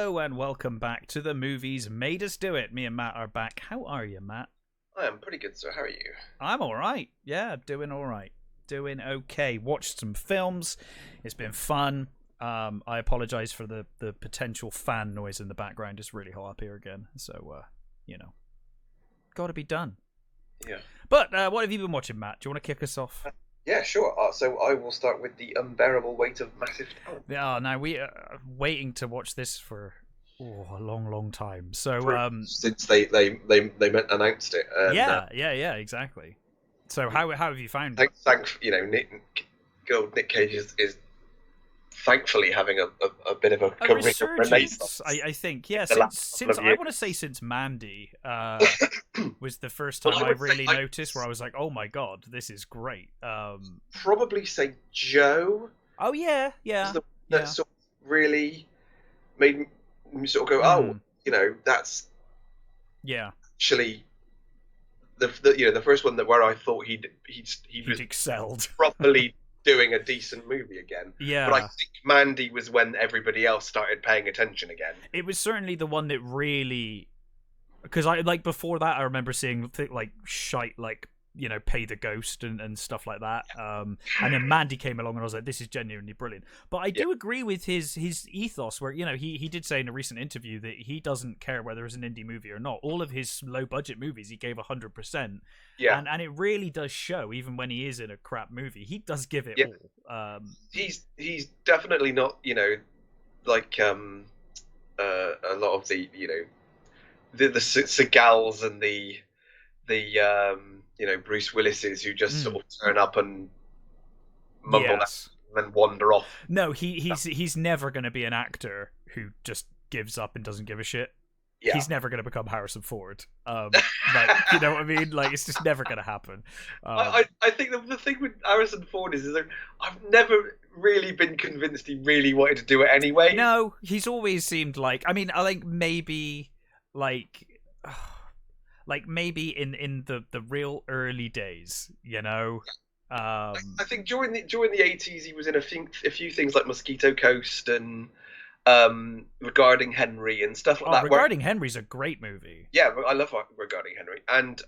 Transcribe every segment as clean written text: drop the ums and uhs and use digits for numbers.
Hello and welcome back to the movies made us do it. Me and Matt are back. How are you, Matt? I am pretty good, sir. How are you? I'm all right. Yeah, doing all right. Doing okay. Watched some films. It's been fun. I apologize for the potential fan noise in the background. It's really hot up here again. So, got to be done. Yeah. But what have you been watching, Matt? Do you want to kick us off? Yeah, sure. So I will start with The Unbearable Weight of Massive Talent. Yeah, now we are waiting to watch this for a long time. So since they announced it. Yeah, exactly. So how have you found it? Thanks, good old Nick Cage is thankfully having a bit of a career renaissance. I think, yeah. Since I want to say since Mandy was the first time I really noticed where I was like, oh my god, this is great. Probably say Joe. Oh yeah. That sort of really made me sort of go, that's actually the first one where I thought he was excelled properly doing a decent movie again. Yeah. But I think Mandy was when everybody else started paying attention again. It was certainly the one that really, because before that I remember seeing shite Pay the Ghost and stuff like that. And then Mandy came along and I was like, this is genuinely brilliant. But I do agree with his ethos where, he did say in a recent interview that he doesn't care whether it's an indie movie or not. All of his low budget movies, he gave 100%. Yeah. And it really does show, even when he is in a crap movie, he does give it all. He's definitely not, like a lot of the Segals and the Bruce Willis's who just sort of turn up and mumble and wander off. No, he's never going to be an actor who just gives up and doesn't give a shit. Yeah. He's never going to become Harrison Ford. You know what I mean? It's just never going to happen. I think the thing with Harrison Ford is that I've never really been convinced he really wanted to do it anyway. No, he's always seemed like... I mean, I think maybe maybe in the real early days, I think during the 80s he was in a few things like Mosquito Coast and Regarding Henry and stuff like that. Regarding Henry's a great movie. Yeah, I love Regarding Henry, and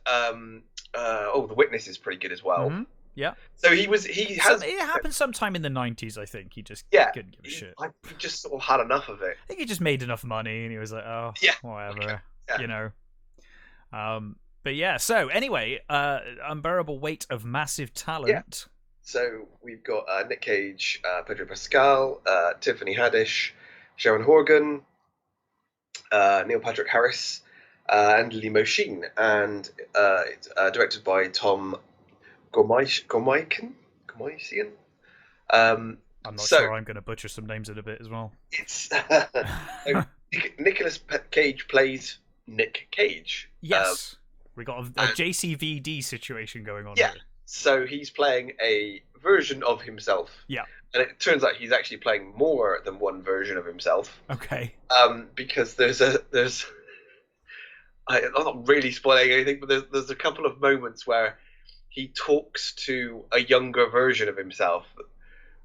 The Witness is pretty good as well. Mm-hmm. Yeah. So it happened sometime in the 90s, I think. He just couldn't give a shit. He just sort of had enough of it. I think he just made enough money and he was like, whatever, But yeah, so anyway, Unbearable Weight of Massive Talent. Yeah. So we've got Nick Cage, Pedro Pascal, Tiffany Haddish, Sharon Horgan, Neil Patrick Harris, and Limo Sheen, and it's directed by Tom Gomaisian. I'm not sure. I'm going to butcher some names in a bit as well. It's Nicolas Cage plays Nick Cage. Yes, we got a JCVD situation going on here. So he's playing a version of himself. Yeah. And it turns out he's actually playing more than one version of himself. Okay. Because I'm not really spoiling anything, but there's a couple of moments where he talks to a younger version of himself,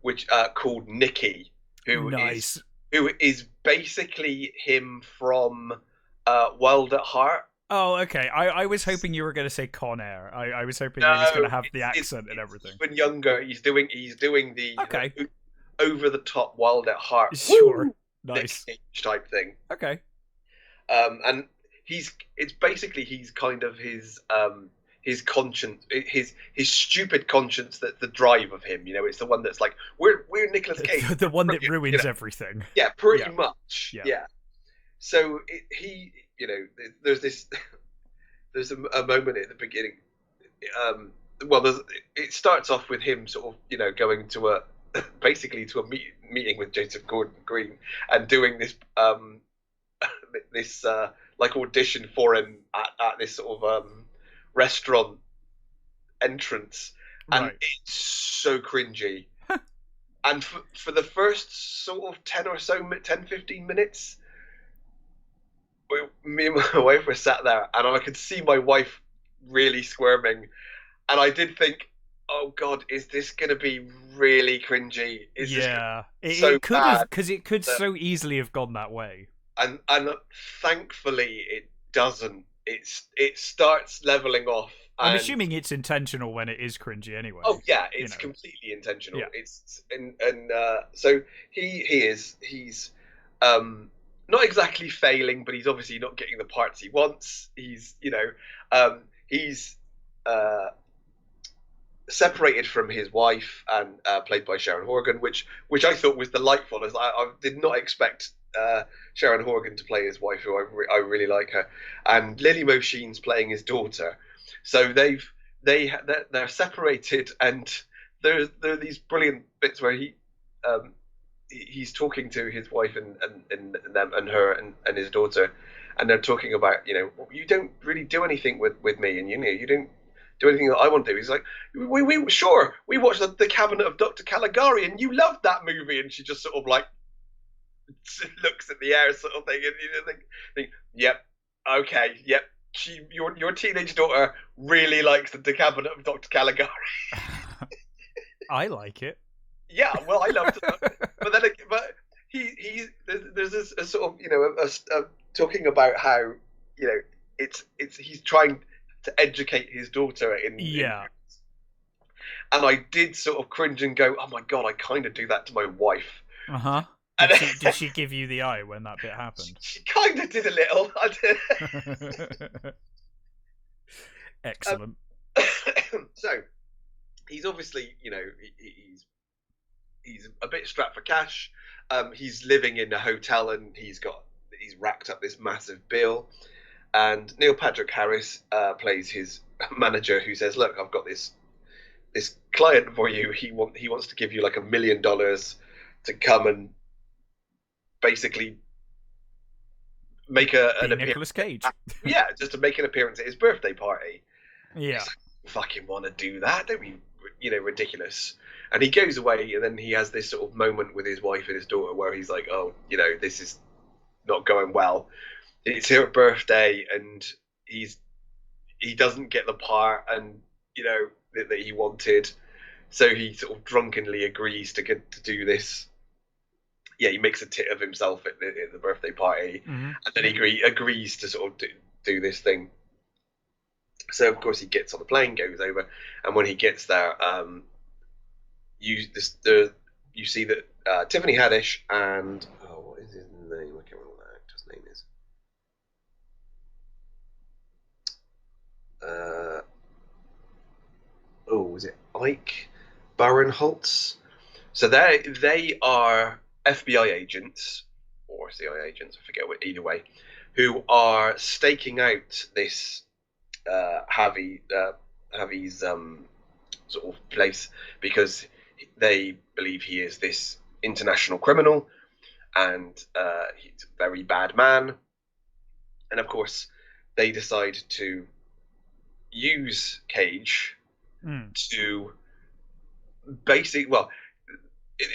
which called Nicky, who is basically him from Wild at Heart. Oh, okay. I was hoping you were going to say Con Air. I was hoping he was going to have the accent and everything. When younger, he's doing the over the top Wild at Heart. Sure, nice type thing. Okay. And he's kind of his conscience, his stupid conscience, that's the drive of him. It's the one that's like we're Nicolas Cage, the one that ruins everything. Yeah, pretty much. Yeah. So there's a moment at the beginning. It starts off with him sort of going to a meeting with Joseph Gordon-Green and doing this audition for him at this sort of restaurant entrance, and it's so cringy. And for the first sort of 10-15 minutes, me and my wife were sat there, and I could see my wife really squirming, and I did think, oh god, is this going to be really cringy? It could have, because it could so easily have gone that way. and thankfully it doesn't. It starts leveling off, I'm and assuming it's intentional when it is cringy oh anyway. yeah, You it's know. completely intentional. Yeah. It's and so he's um not exactly failing, but he's obviously not getting the parts he wants. He's uh separated from his wife and played by Sharon Horgan, which I thought was delightful. As I did not expect Sharon Horgan to play his wife, who I really like her, and Lily Mosheen's playing his daughter. So they're separated, and there are these brilliant bits where um, he's talking to his wife and them and her and his daughter, and they're talking about, you don't really do anything with me, and you don't do anything that I want to do. He's like, we sure we watched the Cabinet of Dr. Caligari, and you loved that movie, and she just sort of like looks at the air, sort of thing, and you think, yep, okay, yep. Your teenage daughter really likes the Cabinet of Dr. Caligari. I like it. Yeah, well, I loved it, but then there's this a sort of talking about how it's he's trying to educate his daughter in, Yeah. and I did sort of cringe and go, oh my god, I kind of do that to my wife. Uh huh. And Did she give you the eye when that bit happened? she kind of did a little. I did. Excellent. So he's obviously, he's a bit strapped for cash. He's living in a hotel, and he's racked up this massive bill. And Neil Patrick Harris plays his manager, who says, "Look, I've got this client for you. He wants to give you like $1 million to come and basically make an appearance." Nicolas Cage. Yeah, just to make an appearance at his birthday party. Yeah. Like, fucking want to do that? Don't be, ridiculous. And he goes away, and then he has this sort of moment with his wife and his daughter where he's like, "Oh, this is not going well. It's her birthday, and he doesn't get the part, and that he wanted, so he sort of drunkenly agrees to do this. Yeah, he makes a tit of himself at the birthday party, Mm-hmm. and then he agrees to sort of do this thing. So of course he gets on the plane, goes over, and when he gets there, you see that Tiffany Haddish and what is his name? I can't remember what that actor's name is. Was it Ike Barinholtz? So they are FBI agents or CIA agents, I forget what, either way, who are staking out this Javi's sort of place, because they believe he is this international criminal, and he's a very bad man. And of course, they decide to use Cage to basically, well,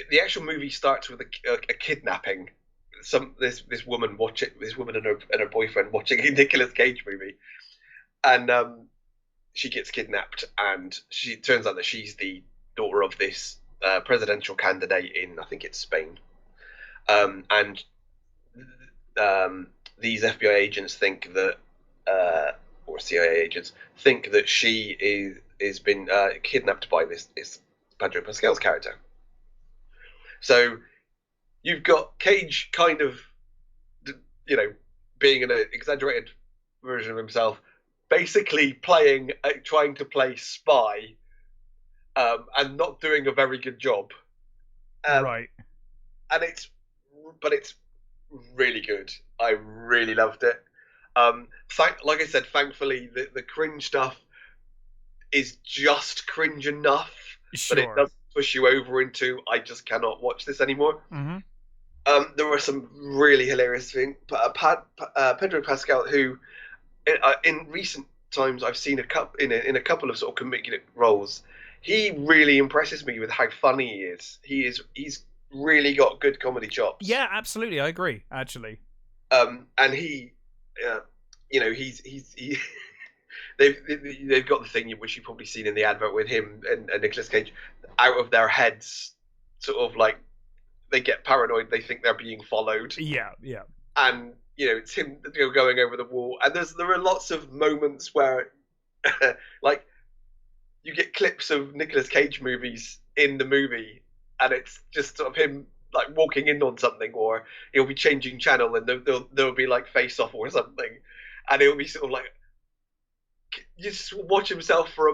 the actual movie starts with a kidnapping. This woman and her boyfriend watching a Nicolas Cage movie, and she gets kidnapped, and she turns out that she's the daughter of this presidential candidate in, I think it's Spain, and these FBI agents think that, or CIA agents think that she is been kidnapped by this Pedro Pascal's character. So you've got Cage kind of, being an exaggerated version of himself, basically trying to play spy, and not doing a very good job. Right. And it's really good. I really loved it. Like I said, thankfully the cringe stuff is just cringe enough, but it doesn't push you over into, I just cannot watch this anymore. Mm-hmm. There were some really hilarious things. Pedro Pascal, who in recent times I've seen in a couple of sort of comedic roles, he really impresses me with how funny he is. He's really got good comedy chops. Yeah, absolutely, I agree. Actually, and he, he they've got the thing which you've probably seen in the advert with him and Nicolas Cage, out of their heads, sort of like they get paranoid. They think they're being followed. Yeah, yeah. and it's him going over the wall. And there are lots of moments where, like, you get clips of Nicolas Cage movies in the movie, and it's just sort of him like walking in on something, or he'll be changing channel, and there'll be like Face Off or something, and he'll be sort of like you just watch himself for a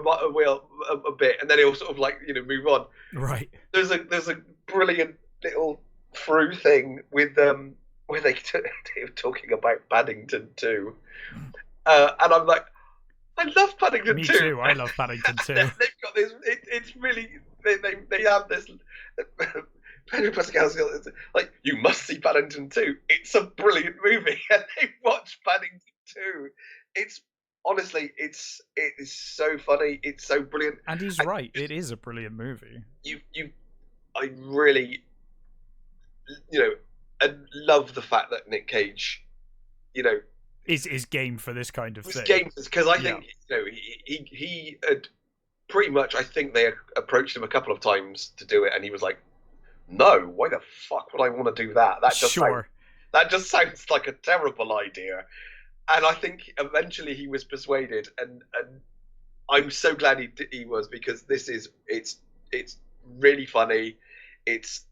bit, and then he'll sort of like move on. Right. There's a brilliant little through thing with where they were talking about Paddington 2, and I'm like, I love Paddington Me 2. too. I love Paddington 2. They've got this. It's really they have this. Pedro Pascal's like, you must see Paddington 2. It's a brilliant movie, and they watch Paddington 2. It's honestly, it is so funny. It's so brilliant. And he's right. It is a brilliant movie. I really, I love the fact that Nick Cage, is game for this kind of thing. Game because I think he had pretty much. I think they approached him a couple of times to do it, and he was like, "No, why the fuck would I want to do that? That just sounds like a terrible idea." And I think eventually he was persuaded, and I'm so glad he was, because it's really funny, it's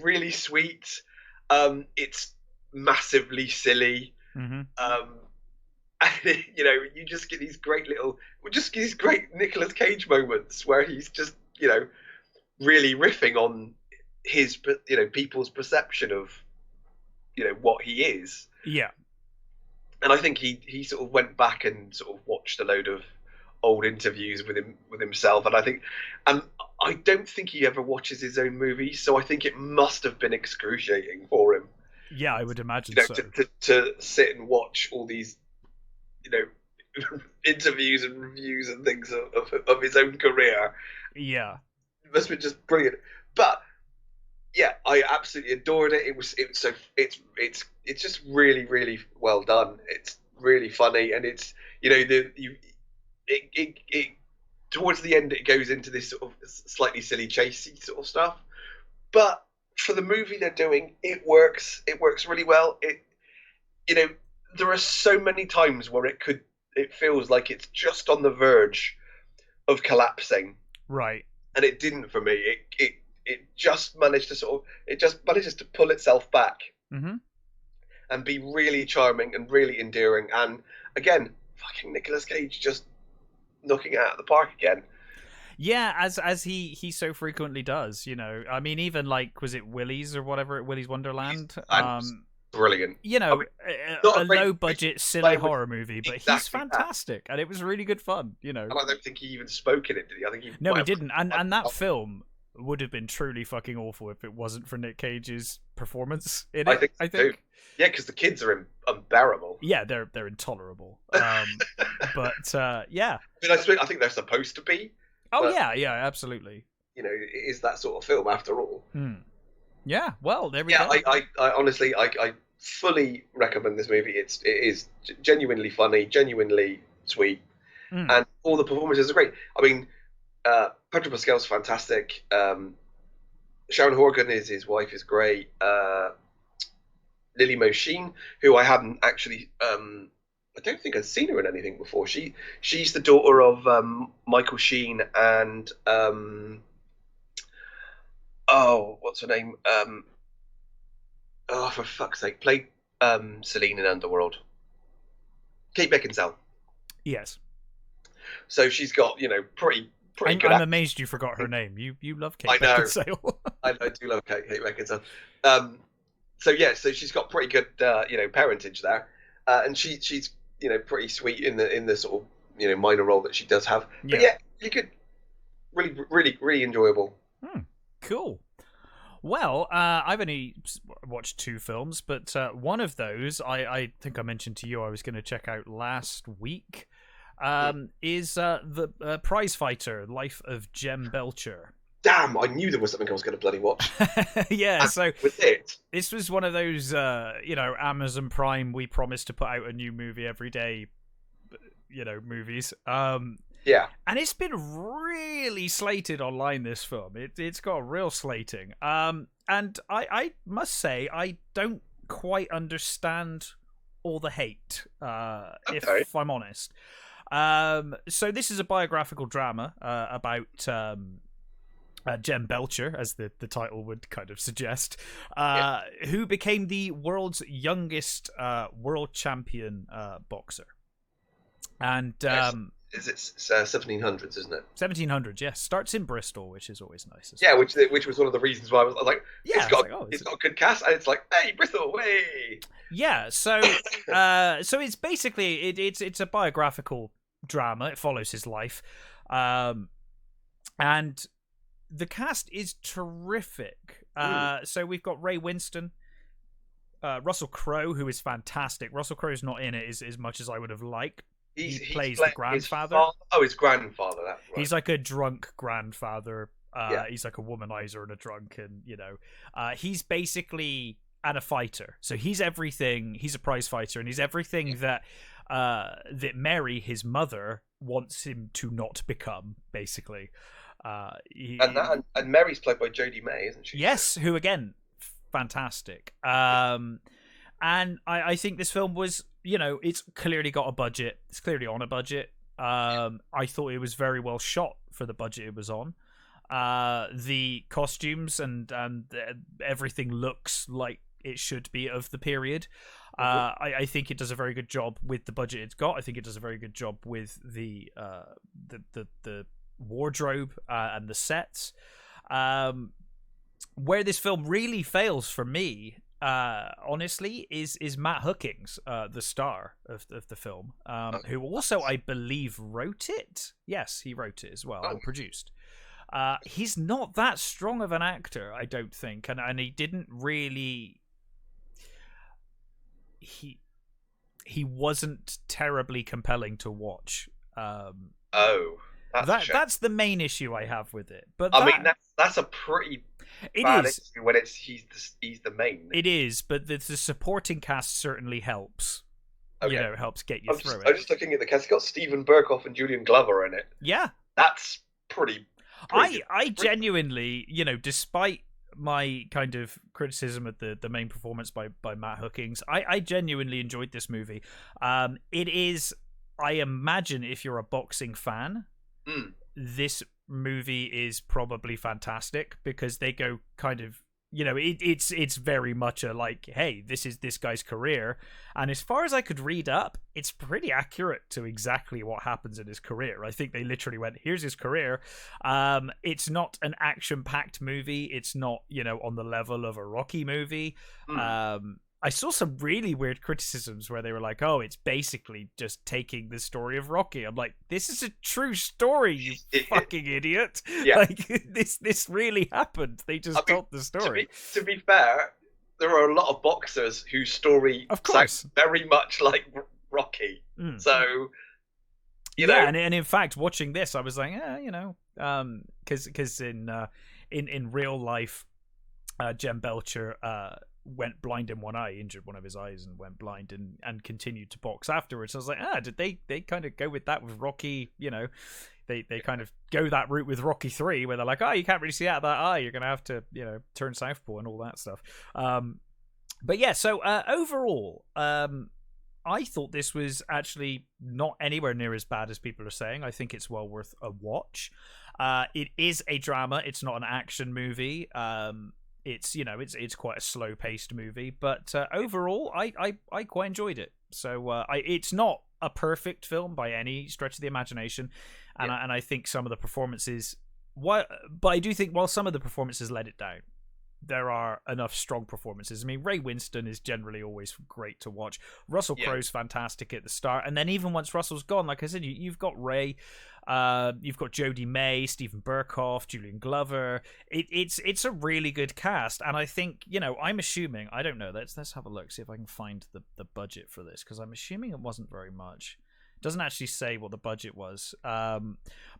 really sweet, it's massively silly, mm-hmm. And you just get these great Nicolas Cage moments where he's just really riffing on his people's perception of what he is. Yeah. And I think he sort of went back and sort of watched a load of old interviews with himself, and I don't think he ever watches his own movies, so I think it must have been excruciating for him. Yeah, I would imagine so. To sit and watch all these, interviews and reviews and things of his own career. Yeah, it must have been just brilliant. But yeah, I absolutely adored it. It's just really, really well done. It's really funny, and it's it towards the end it goes into this sort of slightly silly chasey sort of stuff. But for the movie they're doing, it works. It works really well. There are so many times where it feels like it's just on the verge of collapsing. Right. And it didn't for me. It just managed to manages to pull itself back, mm-hmm. and be really charming and really endearing. And again, fucking Nicolas Cage just knocking it out of the park again. Yeah, as he so frequently does. I mean, even like, was it Willy's or whatever, Willy's Wonderland? Brilliant. A low budget silly horror movie, but he's fantastic, and it was really good fun. And I don't think he even spoke in it, did he? I think he didn't. And that film would have been truly fucking awful if it wasn't for Nick Cage's performance in it. I think. Yeah, because the kids are unbearable. Yeah, they're intolerable. But yeah, I think they're supposed to be. Oh yeah, absolutely. It is that sort of film after all. Yeah, well, there we go. I honestly, I fully recommend this movie. It is genuinely funny, genuinely sweet, and all the performances are great. I mean, Pedro Pascal's fantastic. Sharon Horgan his wife is great. Lily Mosheen, who I hadn't actually, I don't think I'd seen her in anything before. She's the daughter of Michael Sheen and what's her name? For fuck's sake, played Celine in Underworld. Kate Beckinsale. Yes. So she's got pretty good. I'm amazed you forgot her name. You love Kate Beckinsale. I do love Kate Beckinsale. So she's got pretty good parentage there, and she's pretty sweet in the sort of minor role that she does have. But yeah, you could really, really, really enjoyable. Cool. Well, I've only watched 2 films, but one of those I think I mentioned to you I was going to check out last week. Is the Prizefighter: Life of Jem Belcher. Damn, I knew there was something I was going to bloody watch. Yeah, so with it, this was one of those, Amazon Prime, we promise to put out a new movie every day, movies. Yeah. And it's been really slated online, this film. It's got real slating. And I must say, I don't quite understand all the hate, Okay. if I'm honest. So this is a biographical drama about Jem Belcher, as the title would kind of suggest, who became the world's youngest world champion boxer. And Is it 1700s, isn't it? 1700s, yes. Starts in Bristol, which is always nice. Yeah, which was one of the reasons why I was like, yeah, it's got a good cast, and it's like, hey, Bristol, way. Yeah, so so it's basically it's a biographical drama. It follows his life, and the cast is terrific. So we've got Ray Winston, Russell Crowe, who is fantastic. Russell Crowe's not in it as much as I would have liked. He plays the grandfather. His grandfather. That's right. He's like a drunk grandfather. He's like a womanizer and a drunk, and he's basically and a fighter. So he's everything. He's a prize fighter, and he's everything that Mary, his mother, wants him to not become. Basically, and Mary's played by Jodie May, isn't she? Yes, who again, fantastic. And I think this film was, it's clearly got a budget. It's clearly on a budget. I thought it was very well shot for the budget it was on. The costumes and everything looks like it should be of the period. I think it does a very good job with the budget it's got. I think it does a very good job with the wardrobe and the sets. Where this film really fails for me, honestly, is Matt Hookings, the star of the film, who also, I believe, wrote it. Yes, he wrote it as well and produced. He's not that strong of an actor, I don't think, and he didn't really. He wasn't terribly compelling to watch. That's the main issue I have with it. But I mean, that's a pretty. It bad is issue when he's the main. It is, but the supporting cast certainly helps. Okay. Helps get you through it. I'm just looking at the cast. It's got Stephen Burkoff and Julian Glover in it. Yeah, that's pretty I genuinely, despite my kind of criticism of the main performance by Matt Hookings, I genuinely enjoyed this movie. It is, I imagine, if you're a boxing fan, this movie is probably fantastic because they go kind of, it's very much a like, hey, this is this guy's career, and as far as I could read up, it's pretty accurate to exactly what happens in his career. I think they literally went, here's his career. It's not an action-packed movie. It's not, on the level of a Rocky movie. I saw some really weird criticisms where they were like, oh, it's basically just taking the story of Rocky. I'm like, this is a true story, you fucking idiot. Yeah. Like, this really happened. They just told the story. To be fair, there are a lot of boxers whose story sounds very much like Rocky. So, yeah, and in fact, watching this, I was like, because in real life, Jem Belcher went blind in one eye, injured one of his eyes, and went blind, and continued to box afterwards. I was like, did they kind of go with that with Rocky? They kind of go that route with Rocky 3, where they're like, you can't really see out of that eye, you're gonna have to turn southpaw and all that stuff. But yeah, so overall, I thought this was actually not anywhere near as bad as people are saying. I think it's well worth a watch. It is a drama. It's not an action movie. It's it's quite a slow paced movie, but overall I quite enjoyed it. So it's not a perfect film by any stretch of the imagination, and I think some of the performances, but I do think while some of the performances let it down, there are enough strong performances. I mean, Ray Winston is generally always great to watch. Russell Crowe's fantastic at the start, and then even once Russell's gone, like I said, you've got Ray, you've got Jodie May, Stephen Burkoff, Julian Glover. It's a really good cast, and I think I'm assuming, I don't know. Let's have a look, see if I can find the budget for this, because I'm assuming it wasn't very much. It doesn't actually say what the budget was, but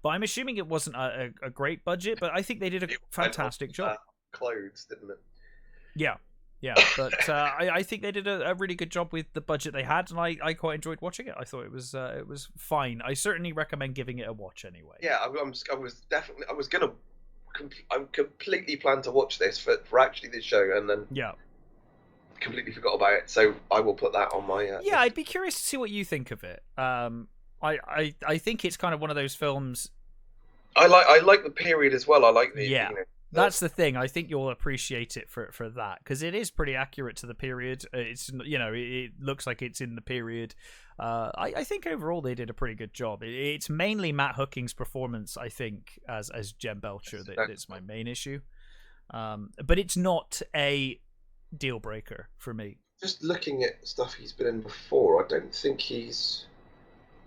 I'm assuming it wasn't a great budget. But I think they did a fantastic job. Clothes, didn't it? Yeah, but I think they did a really good job with the budget they had, and I quite enjoyed watching it. I thought it was fine. I certainly recommend giving it a watch anyway. Yeah, I completely planned to watch this for actually this show, and then completely forgot about it. So I will put that on my. Yeah, I'd be curious to see what you think of it. I think it's kind of one of those films. I like the period as well. I like the Yeah, that's the thing. I think you'll appreciate it for that, because it is pretty accurate to the period. It's, it looks like it's in the period. I think overall they did a pretty good job. It's mainly Matt Hooking's performance, I think, as Jem Belcher that's my main issue. But it's not a deal breaker for me. Just looking at stuff he's been in before, I don't think he's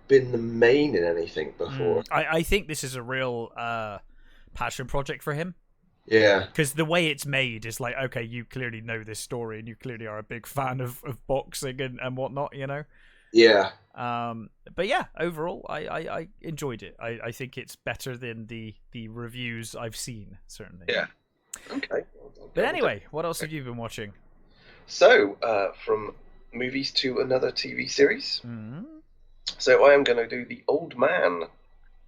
been the main in anything before. I think this is a real passion project for him. Yeah. Because the way it's made is like, okay, you clearly know this story and you clearly are a big fan of boxing and whatnot, Yeah. But yeah, overall, I enjoyed it. I think it's better than the reviews I've seen, certainly. Yeah. Okay. But anyway, what else have you been watching? So, from movies to another TV series. Mm-hmm. So I am going to do The Old Man.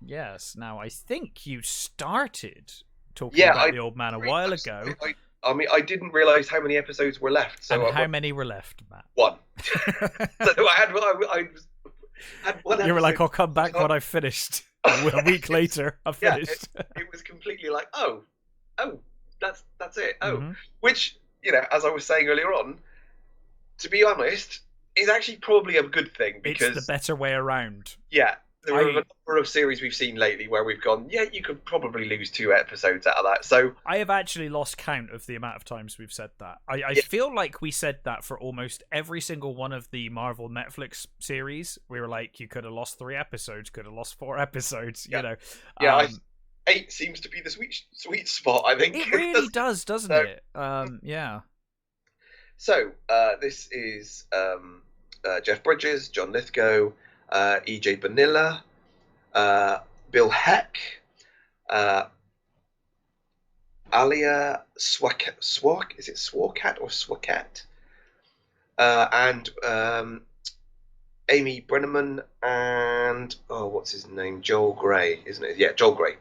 Yes. Now, I think you started talking about The Old Man a while ago. I mean, I didn't realise how many episodes were left. So and how many were left, Matt? One. So I had one. You were like, I'll come back when I've finished. A week later, I've finished. It was completely like, oh, that's it. Oh, mm-hmm. Which, as I was saying earlier on, to be honest, is actually probably a good thing, because it's the better way around. Yeah. There are a number of series we've seen lately where we've gone, yeah, you could probably lose 2 episodes out of that. So I have actually lost count of the amount of times we've said that. I feel like we said that for almost every single one of the Marvel Netflix series. We were like, you could have lost 3 episodes, could have lost 4 episodes, Yeah, 8 seems to be the sweet spot, I think. It really does, doesn't it? Yeah. So, this is Jeff Bridges, John Lithgow, E.J. Bonilla, Bill Heck, Alia Swark, is it Swarkat or Swakat? And Amy Brenneman and, what's his name? Joel Grey, isn't it? Yeah, Joel Grey.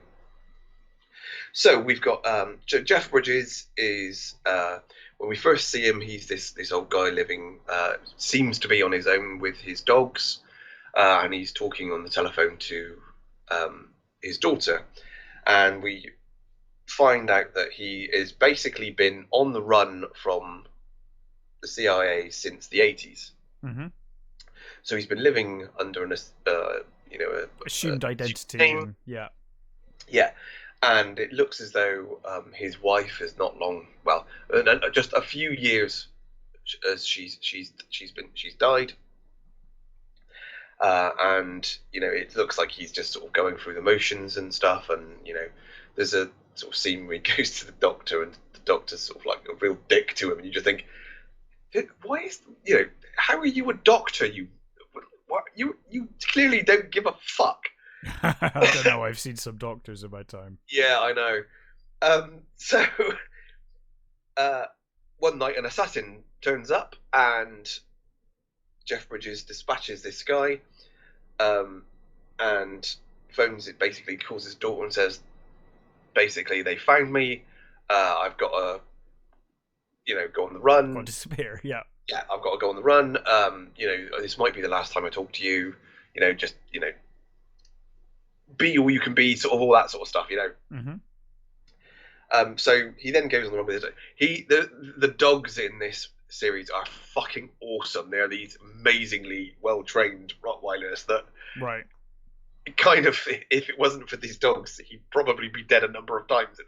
So we've got Jeff Bridges is, when we first see him, he's this old guy living, seems to be on his own with his dogs. And he's talking on the telephone to his daughter, and we find out that he has basically been on the run from the CIA since the 80s. Mm-hmm. So he's been living under an assumed identity. Name. Yeah, and it looks as though his wife is not long. Well, just a few years as she's died. And it looks like he's just sort of going through the motions and stuff, and there's a sort of scene where he goes to the doctor, and the doctor's sort of like a real dick to him, and you just think, why is how are you a doctor? You clearly don't give a fuck. I don't know. I've seen some doctors in my time. Yeah, I know. So one night an assassin turns up, and Jeff Bridges dispatches this guy, and phones it, basically calls his daughter and says, basically, they found me, I've got to, go on the run. Got to disappear, yeah. Yeah, I've got to go on the run. This might be the last time I talk to you. Just, be all you can be, sort of all that sort of stuff, Mm-hmm. So he then goes on the run with it. The dogs in this series are fucking awesome. They're these amazingly well-trained Rottweilers that, right, kind of, if it wasn't for these dogs, he'd probably be dead a number of times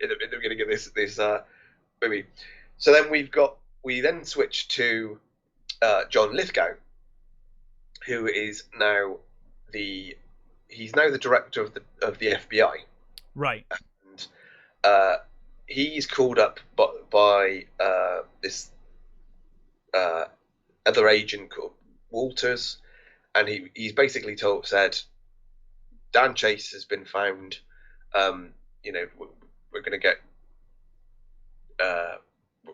in the beginning of this movie. So then we then switch to John Lithgow, who is now the director of the FBI. Right. And he's called up by this other agent called Walters, and he's basically said, Dan Chase has been found. We're going to get.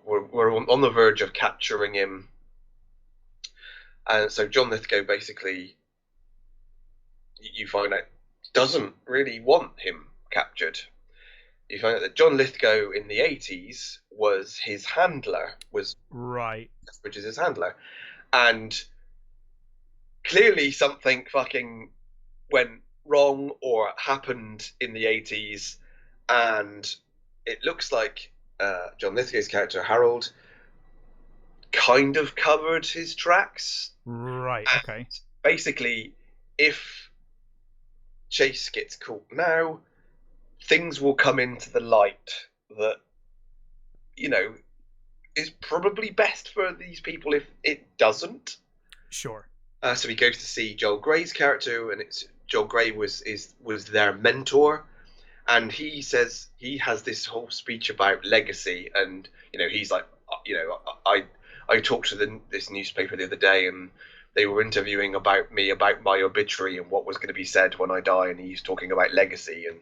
We're on the verge of capturing him, and so John Lithgow basically, you find out, doesn't really want him captured. you find out that John Lithgow in the 80s was his handler, was Right. Bridges' handler, and clearly something fucking went wrong or happened in the 80s, and it looks like John Lithgow's character Harold kind of covered his tracks. Right. And Okay. basically, if Chase gets caught now, things will come into the light that, you know, is probably best for these people if it doesn't. Sure. So he goes to see Joel Grey's character, and it's Joel Grey was their mentor, and he says he has this whole speech about legacy, and he's like, I talked to this newspaper the other day, and they were interviewing about me, about my obituary and what was going to be said when I die, and he's talking about legacy, and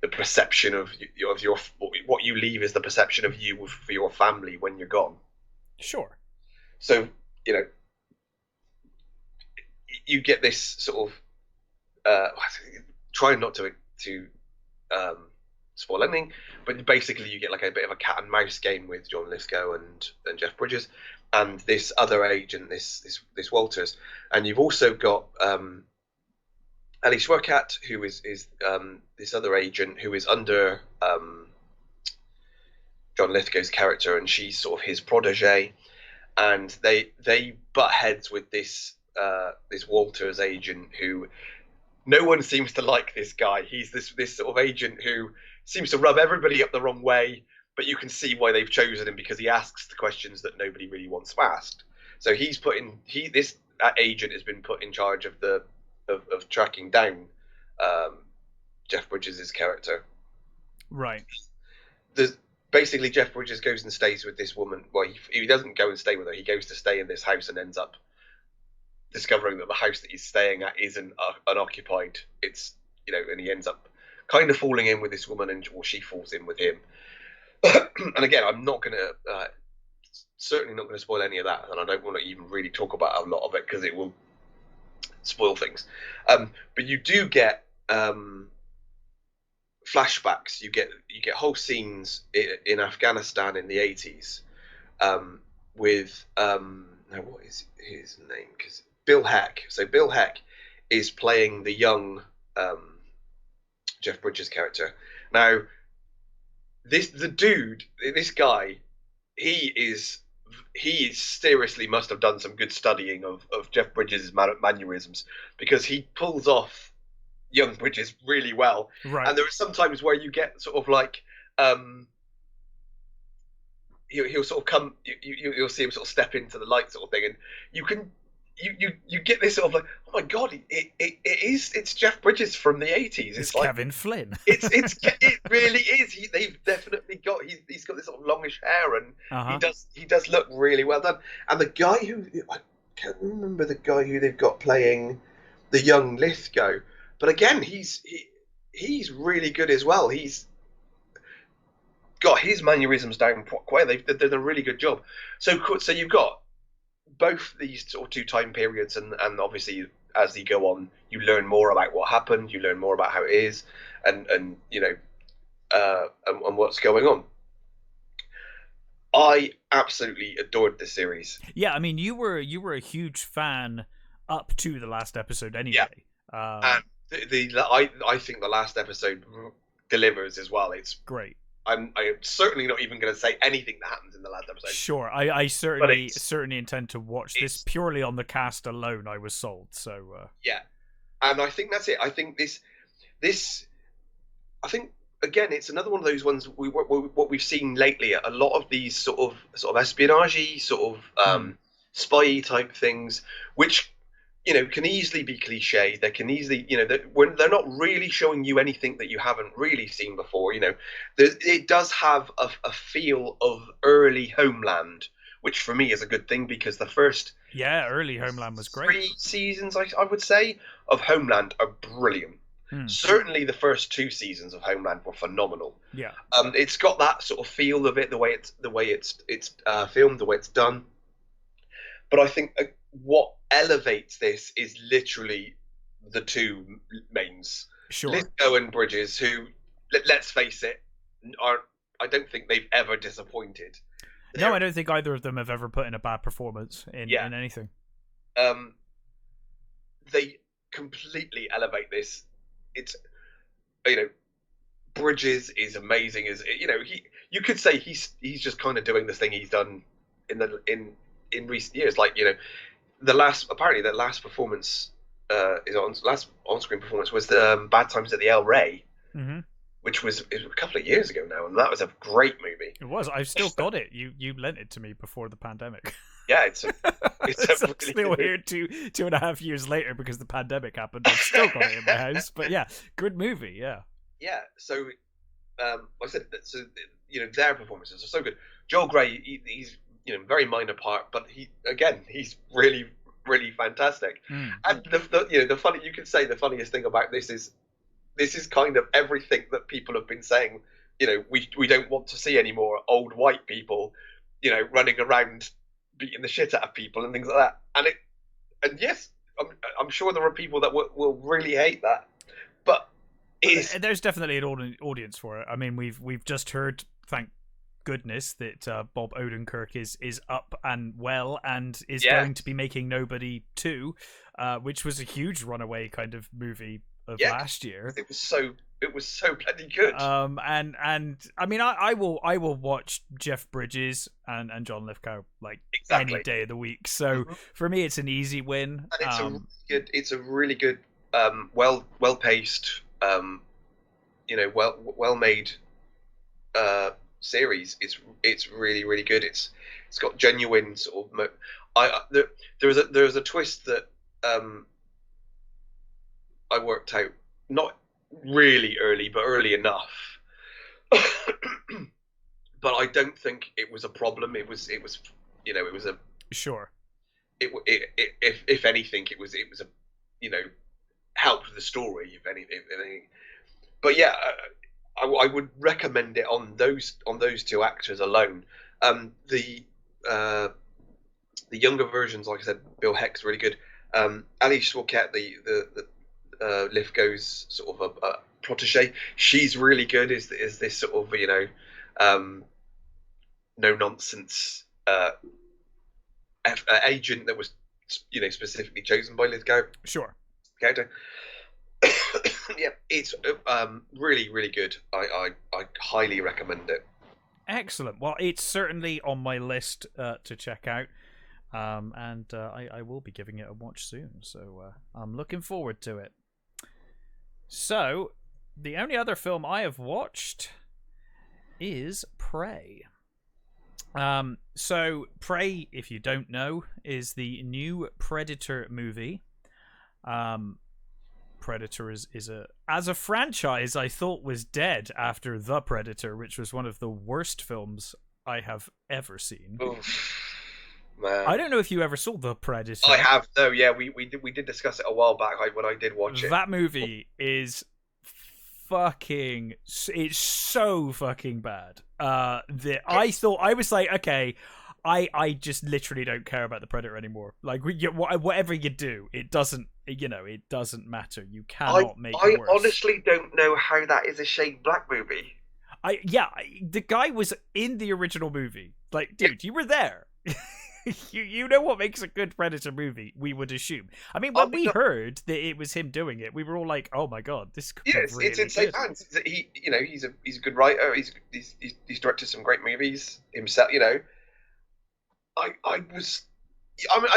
the perception of your what you leave is the perception of you for your family when you're gone. Sure. So you get this sort of trying not to spoil anything, but basically you get like a bit of a cat and mouse game with John Lithgow and Jeff Bridges and this other agent, this Walters, and you've also got Ali Schwerkat, who is this other agent who is under John Lithgow's character, and she's sort of his protege, and they butt heads with this Walters agent who no one seems to like. This guy, he's this sort of agent who seems to rub everybody up the wrong way, but you can see why they've chosen him because he asks the questions that nobody really wants asked. So this agent has been put in charge of of tracking down Jeff Bridges' character. Right. Basically Jeff Bridges goes and stays with this woman. Well, he doesn't go and stay with her. He goes to stay in this house and ends up discovering that the house that he's staying at isn't unoccupied. It's and he ends up kind of falling in with this woman, or she falls in with him. And again, I'm not gonna certainly not going to spoil any of that, and I don't want to even really talk about a lot of it because it will spoil things. But you do get flashbacks. You get whole scenes in Afghanistan in the 80s with now what is his name? Because Bill Heck. So Bill Heck is playing the young Jeff Bridges character. Now, this guy, he seriously must have done some good studying of Jeff Bridges' mannerisms, because he pulls off young Bridges really well. Right. And there are some times where you get sort of like he'll sort of come, you'll see him sort of step into the light sort of thing, and you get this sort of like, oh my god, it's Jeff Bridges from the 80s. It's like Kevin Flynn. it really is. They've definitely got he's got this sort of longish hair, and he does look really well done. And the guy who I can't remember the guy who they've got playing the young Lithgow, but again he's really good as well. He's got his mannerisms down quite. They've done a really good job. So you've got both these sort of two time periods, and obviously as you go on, you learn more about what happened, you learn more about how it is, and and what's going on. I absolutely adored this series. Yeah, I mean, you were a huge fan up to the last episode, anyway. Yeah. And I think the last episode delivers as well. It's great. I'm certainly not even going to say anything that happens in the last episode. Sure, I certainly intend to watch this purely on the cast alone. I was sold. So yeah, and I think that's it. I think I think again, it's another one of those ones. What we've seen lately, a lot of these sort of espionage, sort of spy type things, which can easily be cliche. They can easily, when they're not really showing you anything that you haven't really seen before. It does have a feel of early Homeland, which for me is a good thing, because the first early Homeland was great. 3 seasons, I would say, of Homeland are brilliant. Certainly, the first 2 seasons of Homeland were phenomenal. Yeah, it's got that sort of feel of it, the way it's filmed, the way it's done. But I think what elevates this is literally the two mains, sure, Lithgow and Bridges, who, let's face it, are. I don't think they've ever disappointed. No, I They're, don't think either of them have ever put in a bad performance yeah, in anything. um, they completely elevate this. It's you know Bridges is amazing. As you could say he's just kind of doing this thing he's done in recent years. Like the last performance last on screen performance was the Bad Times at the El Rey, Mm-hmm. which was a couple of years ago now, and that was a great movie. It was. I've still got it. You lent it to me before the pandemic. Yeah, it's a I'm really still good here 2.5 years later because the pandemic happened. I've still got it in my house. But yeah, good movie. Yeah. Yeah, so like I said, so their performances are so good. Joel Grey, he's very minor part, but he's really really fantastic. Mm. And the funny you could say the funniest thing about this is kind of everything that people have been saying. We don't want to see any more old white people, running around beating the shit out of people and things like that. And yes, I'm sure there are people that will really hate that, but there's definitely an audience for it. I mean, we've just heard, thank goodness, that Bob Odenkirk is up and well and is going to be making Nobody 2, which was a huge runaway kind of movie of last year. It was so bloody good. And I mean, I will watch Jeff Bridges and John Lithgow like any day of the week. So for me, it's an easy win. And it's a really good, well paced, well made series. It's really really good. It's got genuine sort of. There's a twist that I worked out, not really early, but early enough. But I don't think it was a problem. It was a sure. If anything, it was a helped the story. If anything, but yeah, I would recommend it on those two actors alone. The younger versions, like I said, Bill Heck's really good. Ali Swoket, the Lithgow's sort of a protege, she's really good. Is this sort of no nonsense agent that was specifically chosen by Lithgow. Sure. Character. Yeah, it's really really good. I highly recommend it. Excellent. Well, it's certainly on my list to check out. And I will be giving it a watch soon, so I'm looking forward to it. So, the only other film I have watched is Prey. So Prey, if you don't know, is the new Predator movie. Predator is as a franchise I thought was dead after The Predator, which was one of the worst films I have ever seen. Oof. Man. I don't know if you ever saw The Predator. I have, though. Yeah, we did discuss it a while back when I did watch it. That movie is it's so fucking bad. That I thought, I was like, okay, I just literally don't care about The Predator anymore. Like, whatever you do, it doesn't matter. You cannot make it worse. I honestly don't know how that is a Shane Black movie. The guy was in the original movie. Like, dude, you were there. You know what makes a good Predator movie, we would assume. I mean, when we heard that it was him doing it, we were all like, "Oh my god, this could be really it's insane. He's a good writer. He's directed some great movies himself. I mean,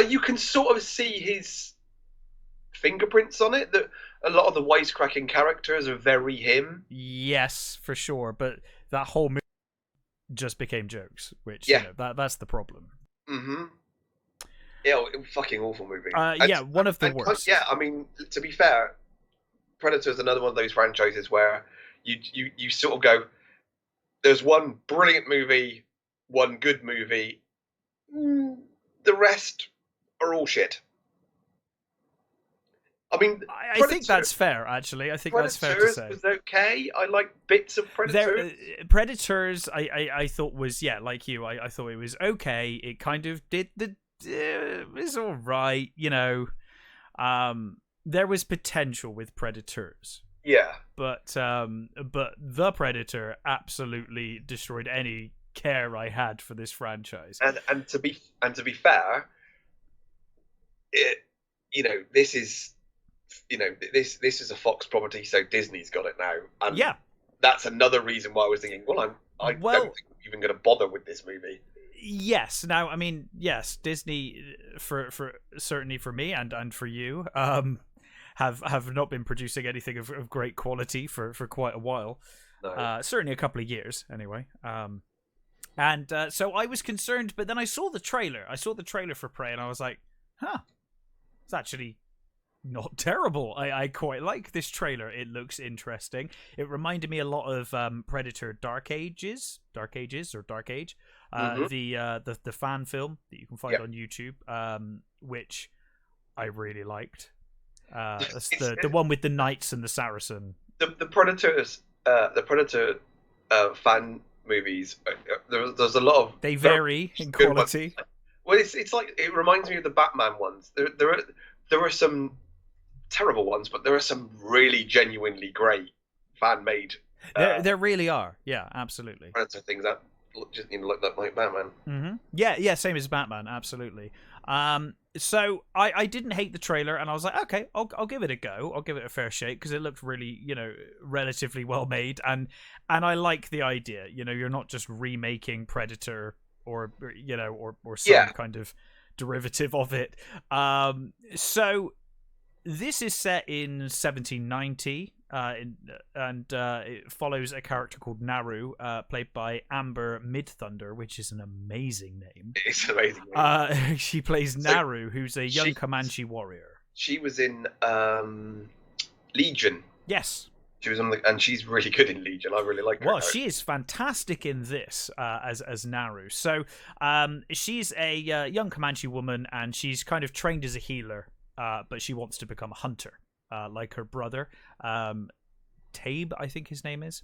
you can sort of see his fingerprints on it. That a lot of the wisecracking characters are very him. Yes, for sure. But that whole movie just became jokes, which that's the problem. Mm-hmm. Yeah, fucking awful movie. One of the worst. I mean, to be fair, Predator is another one of those franchises where you sort of go, there's one brilliant movie, one good movie, the rest are all shit. I mean, I think that's fair, actually. I think that's fair to say. Was okay. I like bits of Predators. Predators, I thought was, like you, I thought it was okay. It kind of did it was all right, There was potential with Predators. Yeah, but the Predator absolutely destroyed any care I had for this franchise. and to be fair, it this is this is a Fox property, so Disney's got it now, and Yeah. that's another reason why I was thinking, well, I don't Well, think I'm even going to bother with this movie. yes. Now, I mean, yes, Disney for certainly for me and for you have not been producing anything of great quality for quite a while. No. Certainly a couple of years anyway. And so I was concerned, but then I saw the trailer. I saw the trailer for Prey, and I was like, huh, it's actually not terrible. I quite like this trailer. It looks interesting. It reminded me a lot of Predator Dark Ages or Dark Age, Mm-hmm. the fan film that you can find Yep. on YouTube, which I really liked. That's It's, the one with the knights and the Saracen. the Predator fan movies. There's a lot of They vary in good ones. quality. Well, it's like it reminds me of the Batman ones. There are some terrible ones, but there are some really genuinely great fan made There really are. Yeah, absolutely. Predator things that just look like Batman. Mm-hmm. Yeah, same as Batman, absolutely. So I didn't hate the trailer, and I was like, okay, I'll give it a go. I'll give it a fair shake because it looked really, relatively well made, and I like the idea. You're not just remaking Predator or some kind of derivative of it. So this is set in 1790. And it follows a character called Naru, played by Amber Midthunder, which is an amazing name. It's an amazing name. She plays Naru, who's a young Comanche warrior. She was in Legion. Yes. She was and she's really good in Legion. I really like her. Well, she is fantastic in this as Naru. So she's a young Comanche woman, and she's kind of trained as a healer, but she wants to become a hunter. Like her brother, Tabe, I think his name is,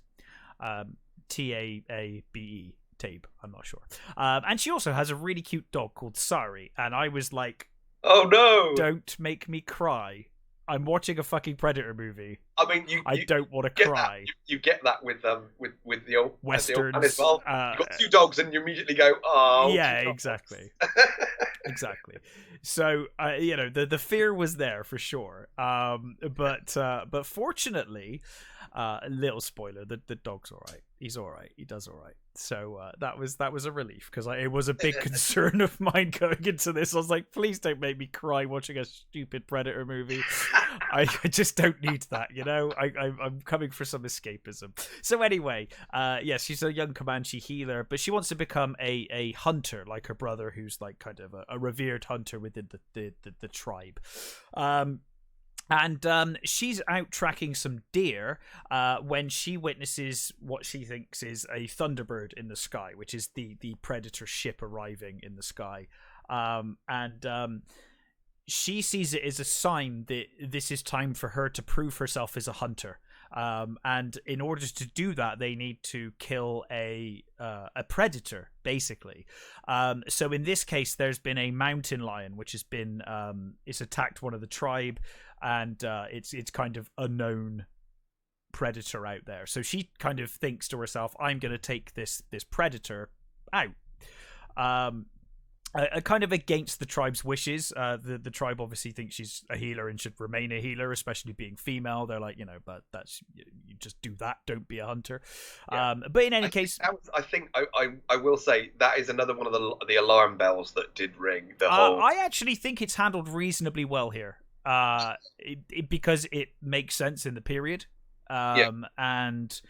Taabe, Tabe. I'm not sure. And she also has a really cute dog called Sari, and I was like, "Oh no! Don't make me cry. I'm watching a fucking Predator movie. I mean, I don't want to cry." You get that with the old westerns as well. You've got two dogs, and you immediately go, "Oh, yeah, exactly." Exactly. So the fear was there for sure. But fortunately, a little spoiler: the dog's all right. He's all right. He does all right. So that was a relief, because it was a big concern of mine going into this. I was like, please don't make me cry watching a stupid Predator movie. I just don't need that. I'm coming for some escapism. So anyway, yes, she's a young Comanche healer, but she wants to become a hunter like her brother, who's like kind of a revered hunter within the tribe. And she's out tracking some deer when she witnesses what she thinks is a Thunderbird in the sky, which is the Predator ship arriving in the sky. And she sees it as a sign that this is time for her to prove herself as a hunter. And in order to do that, they need to kill a predator, basically. So in this case, there's been a mountain lion which has been it's attacked one of the tribe, and it's kind of a known predator out there. So she kind of thinks to herself, I'm going to take this predator out. Kind of against the tribe's wishes. The tribe obviously thinks she's a healer and should remain a healer, especially being female. They're like, but that's, you just do that, don't be a hunter. Yeah. But in any case, I think I will say that is another one of the alarm bells that did ring. The whole. I actually think it's handled reasonably well here, because it makes sense in the period. And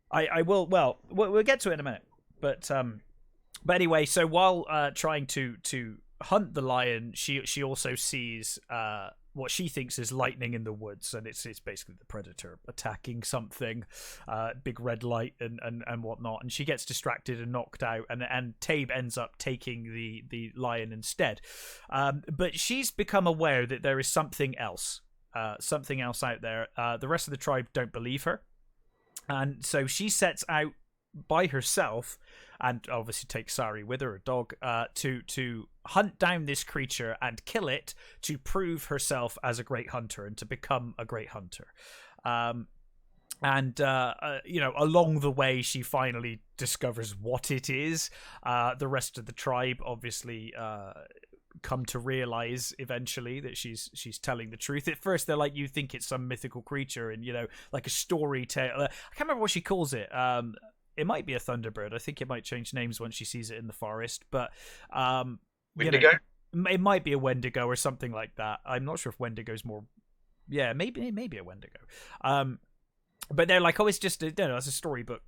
I will. Well, we'll get to it in a minute, but. But anyway, so while trying to hunt the lion, she also sees what she thinks is lightning in the woods, and it's basically the predator attacking something, big red light and whatnot, and she gets distracted and knocked out, and Tabe ends up taking the lion instead. But she's become aware that there is something else out there. The rest of the tribe don't believe her, and so she sets out by herself, and obviously takes Sari with her, a dog, to hunt down this creature and kill it to prove herself as a great hunter and to become a great hunter. And along the way, she finally discovers what it is. The rest of the tribe obviously come to realize eventually that she's telling the truth. At first, they're like, you think it's some mythical creature, and like a story tale. I can't remember what she calls it. It might be a thunderbird. I think it might change names once she sees it in the forest. But Wendigo. It might be a Wendigo or something like that. I'm not sure if Wendigo's more. Yeah, maybe a Wendigo. But they're like, oh, it's just it's a storybook,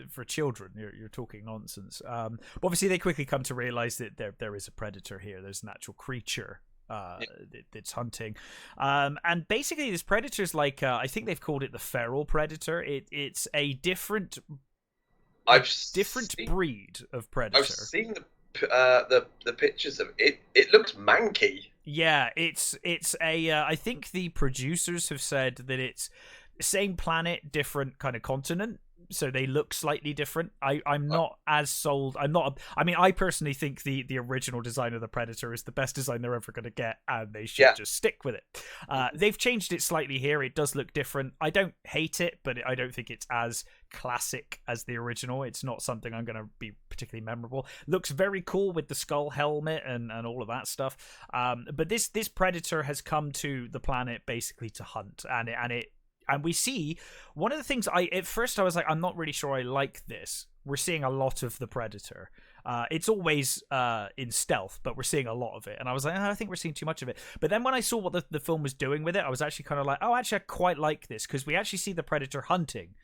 for children. You're talking nonsense. But obviously, they quickly come to realize that there is a predator here. There's an actual creature that's hunting, and basically, this predator's like I think they've called it the feral predator. It's a different breed of predator. I've seen the pictures of it. It looks manky. Yeah, it's a. I think the producers have said that it's same planet, different kind of continent, so they look slightly different. I'm not as sold. I personally think the original design of the Predator is the best design they're ever going to get, and they should just stick with it. They've changed it slightly here. It does look different. I don't hate it, but I don't think it's as classic as the original. It's not something I'm going to be particularly memorable. Looks very cool with the skull helmet and all of that stuff. But this Predator has come to the planet basically to hunt, and we see one of the things at first I was like, I'm not really sure I like this. We're seeing a lot of the Predator. It's always in stealth, but we're seeing a lot of it. And I was like, I think we're seeing too much of it. But then when I saw what the film was doing with it, I was actually kind of like, oh, actually, I quite like this, because we actually see the Predator hunting.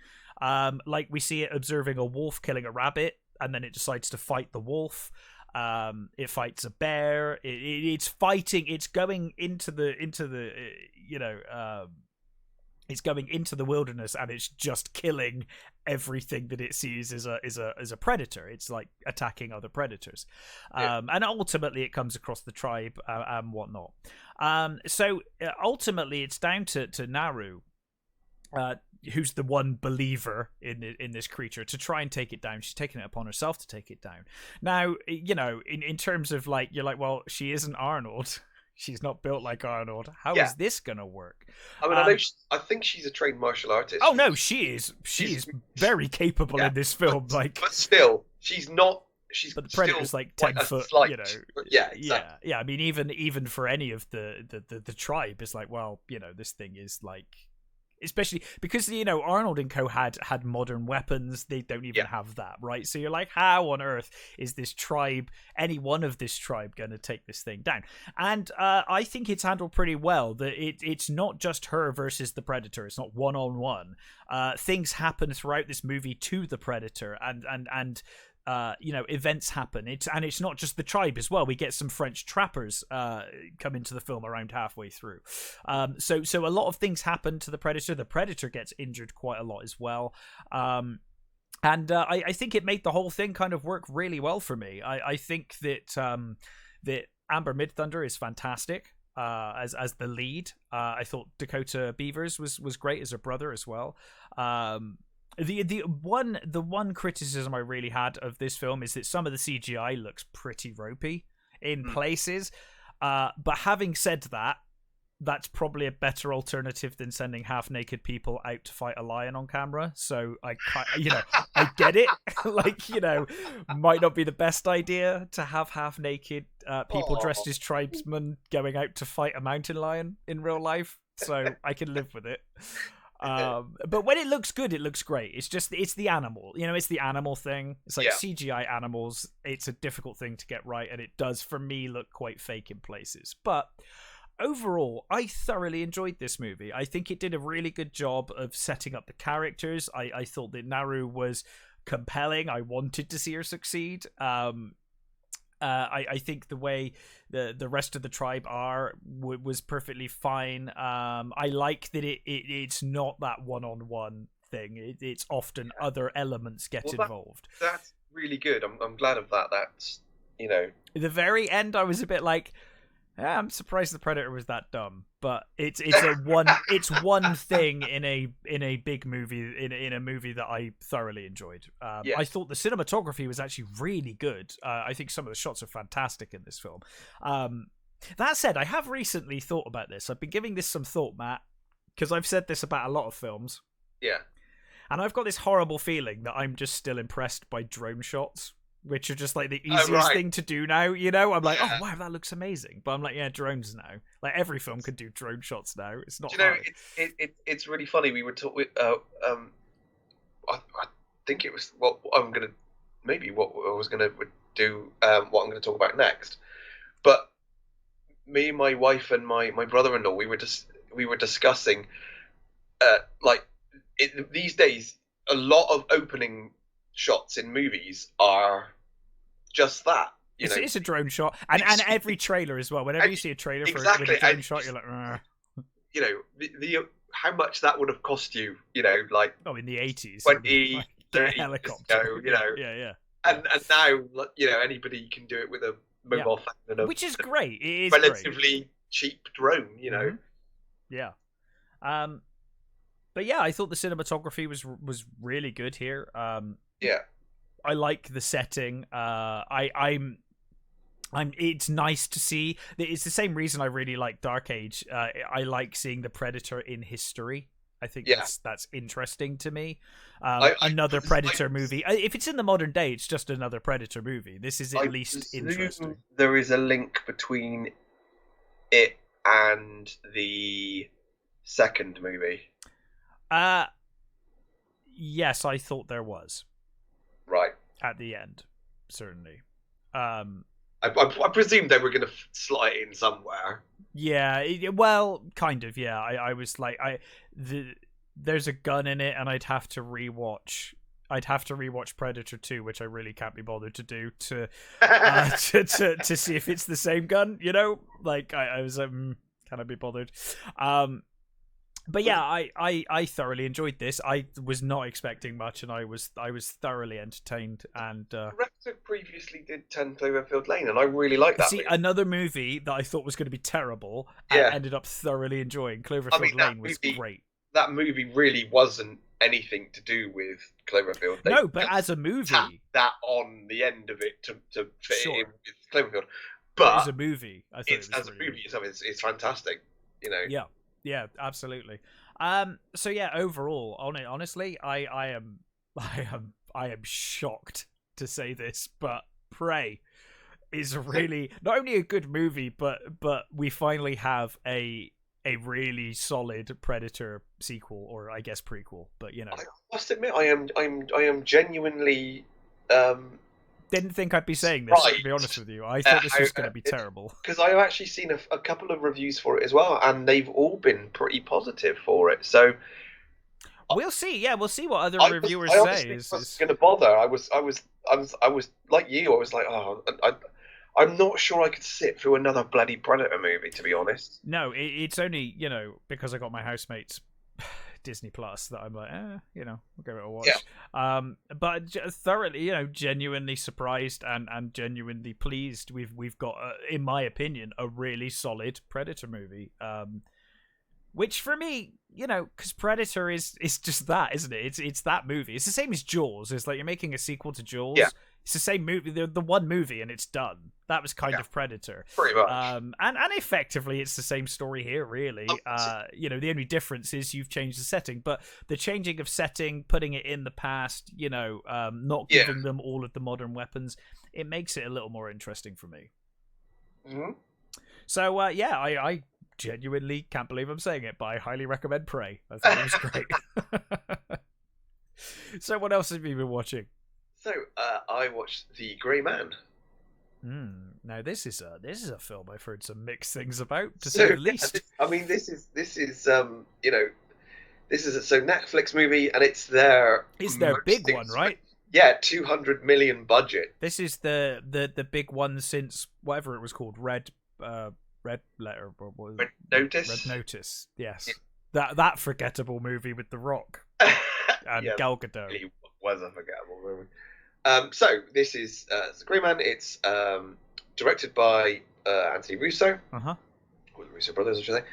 Like we see it observing a wolf killing a rabbit, and then it decides to fight the wolf. It fights a bear. It's fighting. It's going into the it's going into the wilderness, and it's just killing everything that it sees as a predator. It's like attacking other predators, and ultimately it comes across the tribe and whatnot. So ultimately, it's down to Naru, who's the one believer in this creature, to try and take it down. She's taking it upon herself to take it down. Now, in terms of like, you're like, well, she isn't Arnold. She's not built like Arnold. How is this gonna work? I think she's a trained martial artist. Oh no, she is. She's very capable in this film. But still, she's not. But the Predator's like 10 foot. Yeah, exactly. I mean, even for any of the tribe, it's like, well, this thing is like. Especially because Arnold and co had modern weapons. They don't even have that, right? So you're like, how on earth is this tribe, any one of this tribe, going to take this thing down? And I think it's handled pretty well. That it's not just her versus the Predator. It's not one-on-one. Things happen throughout this movie to the Predator, and events happen. It's not just the tribe as well. We get some French trappers come into the film around halfway through. So a lot of things happen to the Predator. The Predator gets injured quite a lot as well. And I think it made the whole thing kind of work really well for me. I think that Amber Midthunder is fantastic as the lead. I thought Dakota Beavers was great as her brother as well. The one criticism I really had of this film is that some of the CGI looks pretty ropey in places. But having said that, that's probably a better alternative than sending half-naked people out to fight a lion on camera. So I get it. Might not be the best idea to have half-naked people dressed as tribesmen going out to fight a mountain lion in real life. So I can live with it. But when it looks good, it looks great. It's the animal, it's the animal thing. It's like CGI animals. It's a difficult thing to get right, and it does, for me, look quite fake in places. But overall, I thoroughly enjoyed this movie. I think it did a really good job of setting up the characters. I thought that Naru was compelling. I wanted to see her succeed. I think the way the rest of the tribe was perfectly fine. I like that it's not that one-on-one thing. It's often other elements get involved. That's really good. I'm glad of that. That's The very end, I was a bit like, Yeah, I'm surprised the Predator was that dumb, but it's one thing in a big movie in a movie that I thoroughly enjoyed. I Yes. thought the cinematography was actually really good. I think some of the shots are fantastic in this film. Um, that said, I have recently thought about this. I've been giving this some thought, Matt, because I've said this about a lot of films, Yeah. and I've got this horrible feeling that I'm just still impressed by drone shots, which are just like the Oh, easiest right. thing to do now. You know, I'm like, oh Yeah. wow, that looks amazing. But I'm like, yeah, drones now. Like every film could do drone shots now. It's not Do you know, hard. it's really funny. We were talking. I think it was what I'm gonna maybe what I was gonna do. What I'm gonna talk about next. But me, my wife, and my brother-in-law, we were discussing like these days a lot of opening shots in movies are just that. You know, It's a drone shot, and every trailer as well. Whenever you see a trailer with exactly, a drone and shot, you're like, "Ugh." you know the how much that would have cost you. You know, like Oh, in the 80s, it'd be 20, like, get a 30 years helicopter. ago. You Yeah, know, yeah, yeah, and now anybody can do it with a yeah. mobile phone and Which is great. It is great. relatively cheap drone. You know, Yeah. Um, but yeah, I thought the cinematography was really good here. yeah, I like the setting. I'm. It's nice to see. It's the same reason I really like Dark Age. I like seeing the Predator in history. I think yeah. that's interesting to me. I Another Predator I, movie. If it's in the modern day, it's just another Predator movie. This is at I least presume interesting. there is a link between it and the second movie, Uh yes, I thought there was right? at the end, certainly. Um, I presume they were going to slot it in somewhere. Yeah, well, kind of. Yeah, I was like, there's a gun in it, and I'd have to rewatch. I'd have to rewatch Predator 2, which I really can't be bothered to do to see if it's the same gun. You know, like I was can I be bothered? But yeah, I thoroughly enjoyed this. I was not expecting much, and I was thoroughly entertained. And Director previously did 10 Cloverfield Lane, and I really like that see, movie. another movie that I thought was going to be terrible, and Yeah, ended up thoroughly enjoying. I mean Cloverfield Lane was great. that movie really wasn't anything to do with Cloverfield. They No, but just as a tapped movie, that on the end of it to fit it in sure. with Cloverfield. But as But a movie, I thought it's it was as a really movie good. itself, it's fantastic. You know. Yeah, yeah, absolutely. So yeah, overall, honestly, I am, I am shocked to say this, but Prey is really not only a good movie, but we finally have a really solid Predator sequel, or I guess prequel. But you know, I must admit, I am genuinely didn't think I'd be saying this. To be honest surprised with you, I at thought this how was going to be terrible. because I've actually seen a couple of reviews for it as well, and they've all been pretty positive for it. So We'll see. Yeah, we'll see what other reviewers I say. honestly wasn't going to bother. I was like you. I was like, I'm not sure I could sit through another bloody Predator movie, to be honest. No, it's only because I got my housemates Disney Plus that I'm like, we'll give it a watch. Yeah. But thoroughly, genuinely surprised and genuinely pleased. We've got, in my opinion, a really solid Predator movie. Which for me, because Predator is just that, isn't it? It's that movie. It's the same as Jaws. It's like you're making a sequel to Jaws. Yeah. It's the same movie, the one movie, and it's done. That was kind of Predator. Pretty much. And effectively, it's the same story here, really. The only difference is you've changed the setting, but the changing of setting, putting it in the past, not giving them all of the modern weapons, it makes it a little more interesting for me. Mm-hmm. So, I genuinely can't believe I'm saying it, but I highly recommend Prey. I thought it was great. So, what else have you been watching? So, I watched The Grey Man. Now this is a film I've heard some mixed things about, to say the least. This is this is a Netflix movie, and it's their big one, right? Yeah, 200 million budget. This is the big one since whatever it was called, Red Letter, Red Notice. Red Notice, yes. Yeah. That forgettable movie with The Rock and Gal Gadot. It was a forgettable movie. So this is The Grey Man. It's directed by Anthony Russo, Uh-huh. or the Russo brothers, I should say.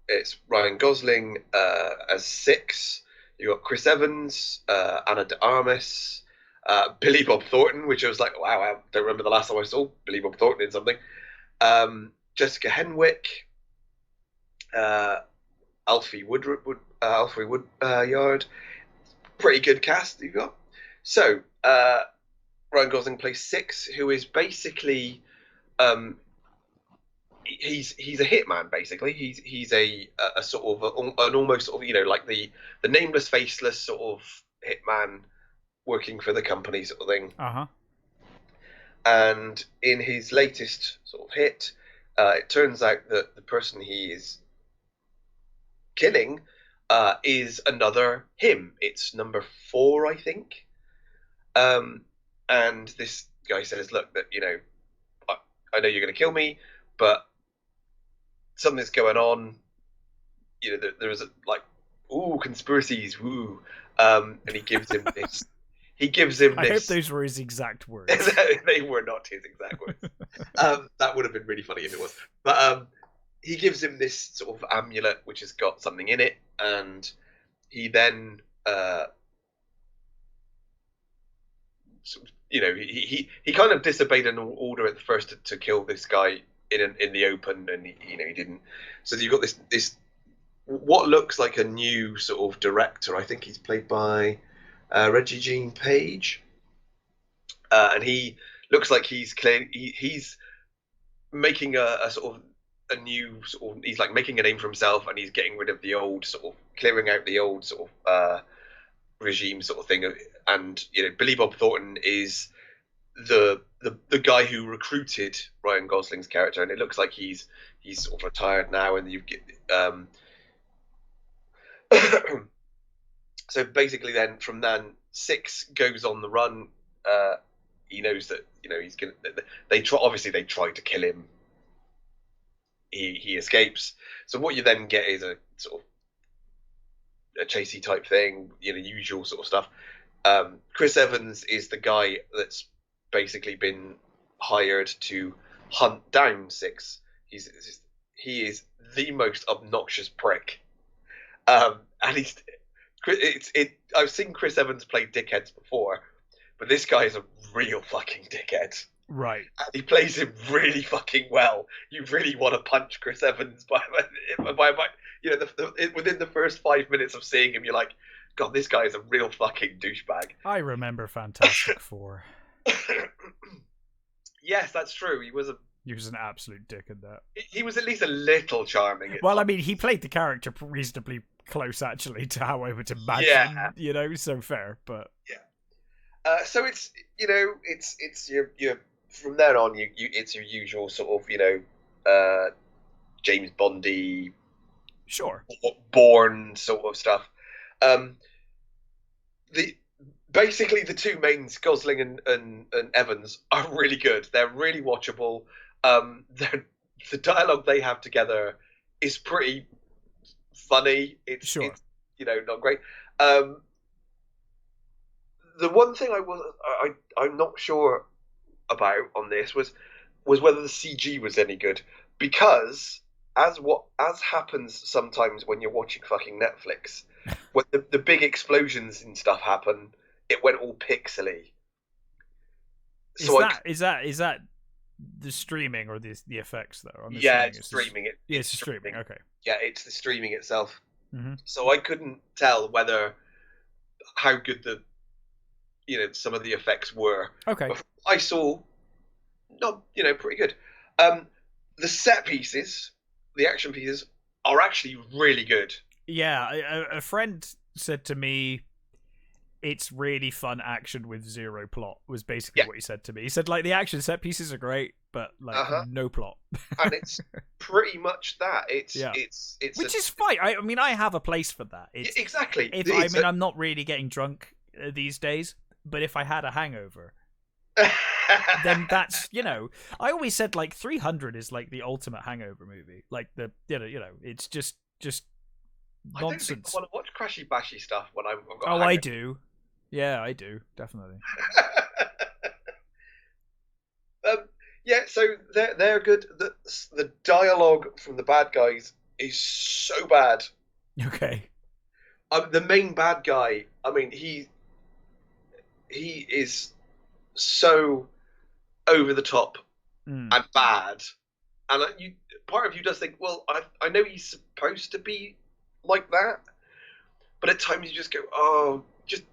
It's Ryan Gosling as Six. You got Chris Evans, Anna de Armas, Billy Bob Thornton, which I was like, wow, I don't remember the last time I saw Billy Bob Thornton in something. Jessica Henwick, uh, Alfie Woodyard. Pretty good cast you've got. So Ryan Gosling plays Six, who is basically he's a hitman. Basically, he's a sort of an almost sort of like the nameless, faceless sort of hitman working for the company sort of thing. Uh-huh. And in his latest sort of hit, it turns out that the person he is killing is another him. It's number 4, I think. And this guy says, "Look, that I know you're going to kill me, but something's going on. There's like, ooh, conspiracies, woo." And he gives him this. He gives him this. I hope those were his exact words. They were not his exact words. That would have been really funny if it was. But he gives him this sort of amulet which has got something in it, and he then he kind of disobeyed an order at the first to kill this guy in the open, and he didn't. So you've got this what looks like a new sort of director. I think he's played by Reggie Jean Page, and he looks like he's making a sort of a new sort of, he's like making a name for himself, and he's getting rid of the old sort of, clearing out the old sort of regime sort of thing. And Billy Bob Thornton is the guy who recruited Ryan Gosling's character, and it looks like he's sort of retired now, and you get so basically then from then Six goes on the run. He knows that he's gonna. They tried to kill him. He escapes. So what you then get is a sort of a chasey type thing, usual sort of stuff. Chris Evans is the guy that's basically been hired to hunt down Six. He is the most obnoxious prick, and I've seen Chris Evans play dickheads before, but this guy is a real fucking dickhead. Right. And he plays him really fucking well. You really want to punch Chris Evans within the first 5 minutes of seeing him, you're like, God, this guy is a real fucking douchebag. I remember Fantastic Four. Yes, that's true. He was an absolute dick in that. He was at least a little charming. Well, I mean, he played the character reasonably close, actually, to how I would imagine. Yeah. So fair, but yeah. So it's it's your from then on it's your usual sort of James Bondy, sure, Bourne sort of stuff. Basically the two mains, Gosling and Evans, are really good. They're really watchable. The dialogue they have together is pretty funny. It's not great. The one thing I'm not sure about on this was whether the CG was any good, because as happens sometimes when you're watching fucking Netflix, when the big explosions and stuff happen, it went all pixely. Is that the streaming or the effects though? It's streaming. It's streaming. Okay. Yeah, it's the streaming itself. Mm-hmm. So I couldn't tell how good some of the effects were. Okay. But I saw, pretty good. The set pieces, the action pieces, are actually really good. Yeah, a friend said to me, it's really fun action with zero plot, was basically what he said to me. He said, like, the action set pieces are great, but like no plot. And it's pretty much that. It's which is fine. I mean, I have a place for that. Exactly. I'm not really getting drunk these days, but if I had a hangover, then that's I always said like 300 is like the ultimate hangover movie. Like it's just nonsense. I don't think I want to watch crashy bashy stuff when I've got. Oh, I do. Yeah, I do definitely. Yeah, so they're good. The dialogue from the bad guys is so bad. Okay. The main bad guy, I mean, he is so over the top Mm. and bad, and part of you does think, well, I know he's supposed to be like that, but at times you just go, oh, just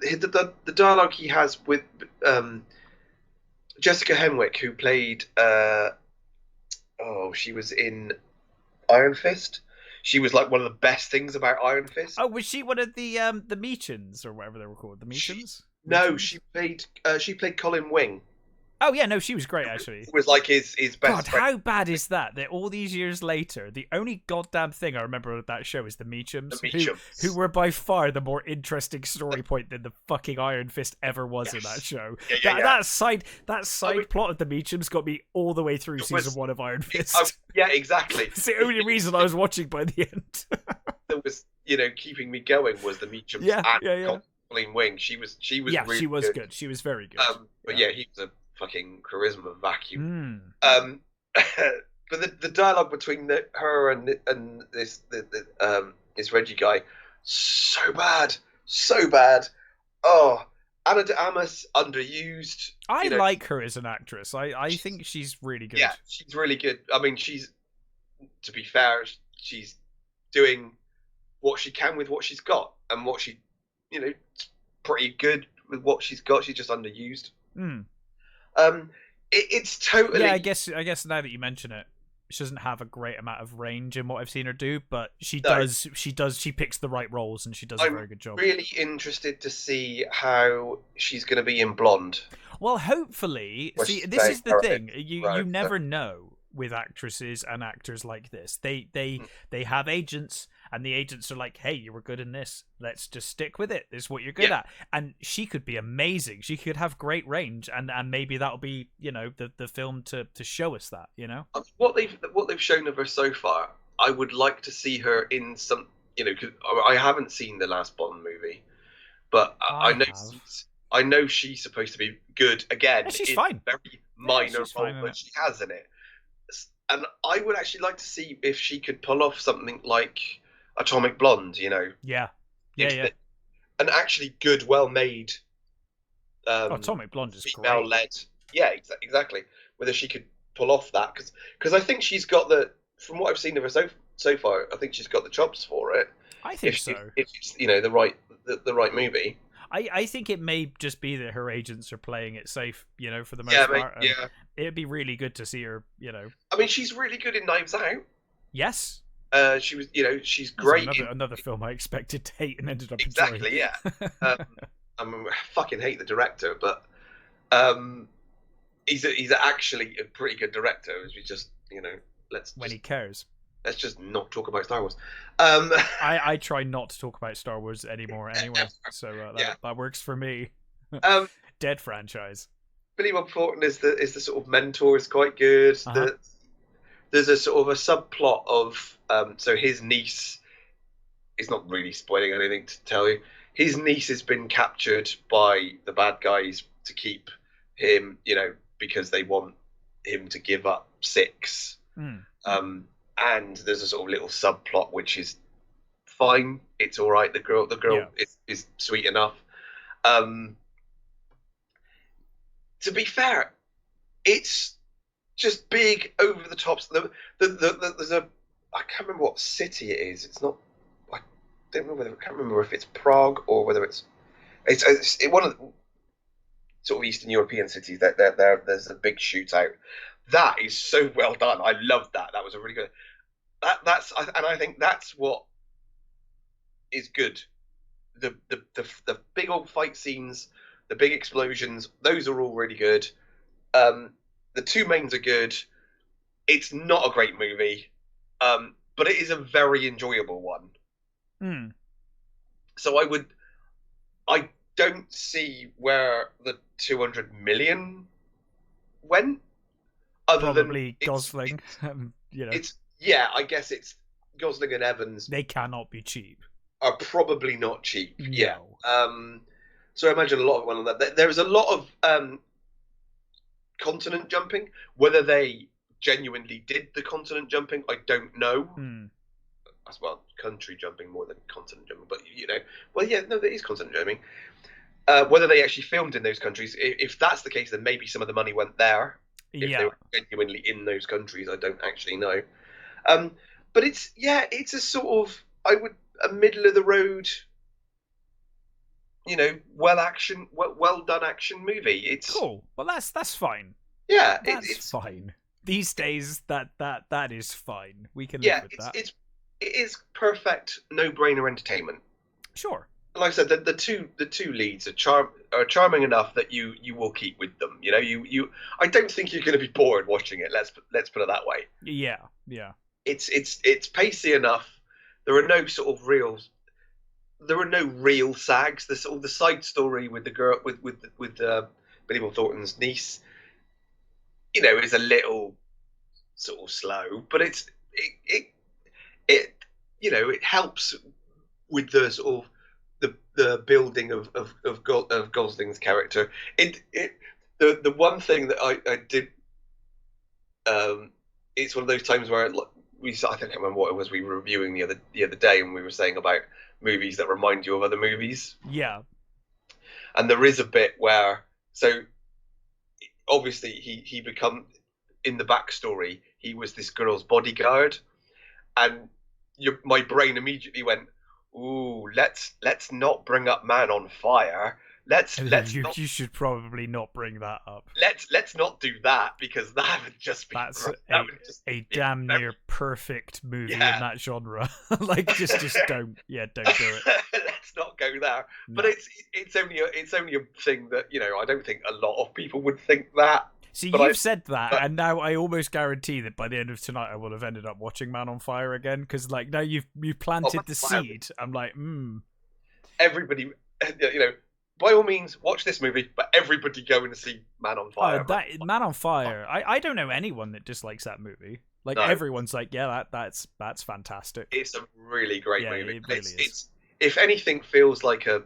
the dialogue he has with um, Jessica Henwick, who played she was in Iron Fist. She was like one of the best things about Iron Fist. Oh, was she one of the Meachins or whatever they were called? The She Meachins? no, Meachins? she played Colin Wing. Oh yeah, no, she was great actually. Was like his God, best friend. how bad is that? That all these years later, the only goddamn thing I remember of that show is the The Meachums, who Meachums. were by far the more interesting story point than the fucking Iron Fist ever was in that Yes. show. Yeah, yeah, That yeah. that side plot of the Meachums got me all the way through It season was- 1 of Iron Fist. yeah, exactly. It's the only reason I was watching by the end. That was keeping me going was the Meachums Yeah, and yeah, yeah. Colleen Wing. She was Yeah, really she was good. good. She was very good. But yeah, he was a fucking charisma vacuum. Mm. But the dialogue between her and this Reggie guy, so bad. Oh, Anna de Amas underused. I You know, like her as an actress. I think she's really good. yeah, she's really good. I mean, to be fair, she's doing what she can with what she's got, and what she, pretty good with what she's got. She's just underused. Mm. It's totally. Yeah, I guess now that you mention it, she doesn't have a great amount of range in what I've seen her do, but she No. does. She picks the right roles, and she does a I'm very good job. really interested to see how she's going to be in Blonde. Well, hopefully, Well, see, she's this very is the current, thing. You right, never know with actresses and actors like this. They have agents, and the agents are like, "Hey, you were good in this. Let's just stick with it. This is what you're good Yeah. at." And she could be amazing. She could have great range, and maybe that'll be the film to show us that. What they've shown of her so far, I would like to see her in some. 'Cause I haven't seen the last Bond movie, but I know have. I know she's supposed to be good again. Yeah, she's in fine. a very minor she's fine role in that it. she has in it. And I would actually like to see if she could pull off something like Atomic Blonde. Yeah, yeah. An actually good, well-made, Atomic Blonde is great. female-led. Yeah, exactly. Whether she could pull off that, because I think she's got from what I've seen of her so far, I think she's got the chops for it. I think so. If it's the right movie. I think it may just be that her agents are playing it safe, for the most Yeah, part. mate, yeah. It'd be really good to see her, I mean, she's really good in Knives Out. Yes. She was, she's great. Another film I expected to hate and ended up Exactly, enjoying. yeah. I fucking hate the director, but he's actually a pretty good director. As we just, when he cares. let's just not talk about Star Wars. I try not to talk about Star Wars anymore anyway, so that works for me. Dead franchise. Billy Bob Thornton is the sort of mentor. Is quite good. Uh-huh. There's a sort of a subplot of so his niece. It's not really spoiling anything to tell you. His niece has been captured by the bad guys to keep him, because they want him to give up Six. Mm. And there's a sort of little subplot which is fine. It's all right. The girl is sweet enough. To be fair, it's just big over the tops. There's a I can't remember what city it is. It's not. I can't remember if it's Prague or whether it's one of the sort of Eastern European cities. There's a big shootout. That is so well done. I loved that. That was a really good. And I think that's what is good. The big old fight scenes, the big explosions, those are all really good. The two mains are good. It's not a great movie, but it is a very enjoyable one. Mm. So I don't see where the 200 million went. Probably Gosling. I guess it's Gosling and Evans. They cannot be cheap. Are probably not cheap. No. Yeah. So I imagine a lot of one of that. There's a lot of continent jumping. Whether they genuinely did the continent jumping, I don't know. Hmm. As well, country jumping more than continent jumping, but well, yeah, no, there is continent jumping. Whether they actually filmed in those countries, if that's the case, then maybe some of the money went there. If they Yeah. were genuinely in those countries, I don't actually know. But it's a sort of a middle of the road, well done action movie. It's Cool. Well, that's fine. yeah, That's it's fine. These days, that is fine. We can live yeah, with that. it is perfect, no-brainer entertainment. Sure. Like I said, the two leads are charming enough that you will keep with them. I don't think you're going to be bored watching it. Let's put it that way. Yeah. Yeah. It's pacey enough. There are no sort of real sags. The side story with the girl with Billy Bob Thornton's niece, is a little sort of slow, but it helps with the sort of the building of Gosling's character. The one thing that I did, it's one of those times where I can't remember what it was we were reviewing the other day, and we were saying about movies that remind you of other movies. Yeah. And there is a bit where, so obviously he become, in the backstory, he was this girl's bodyguard, and my brain immediately went, ooh, let's not bring up Man on Fire. You should probably not bring that up. Let's not do that, because that would just be a damn near perfect movie in that genre. Like just don't do it. Let's not go there. No. But it's only a thing that I don't think a lot of people would think that. See, you've said that, and now I almost guarantee that by the end of tonight I will have ended up watching Man on Fire again, because like now you've planted the seed. I'm like, Everybody, by all means, watch this movie, but everybody go and see Man on Fire. Man on Fire. I don't know anyone that dislikes that movie. Like everyone's like, yeah, that's fantastic. It's a really great movie. It really is. It's if anything feels like a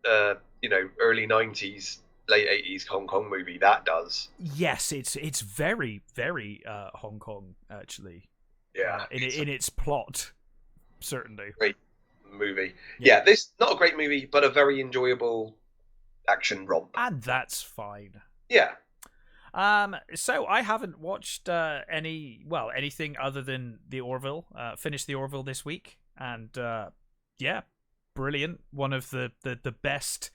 early 90s, late 80s Hong Kong movie, that does. Yes, it's very very Hong Kong actually. Yeah, in its plot, certainly. Great movie. Yeah, this not a great movie, but a very enjoyable action romp. And that's fine. Yeah. So I haven't watched anything other than The Orville. Finished The Orville this week, and brilliant. One of the best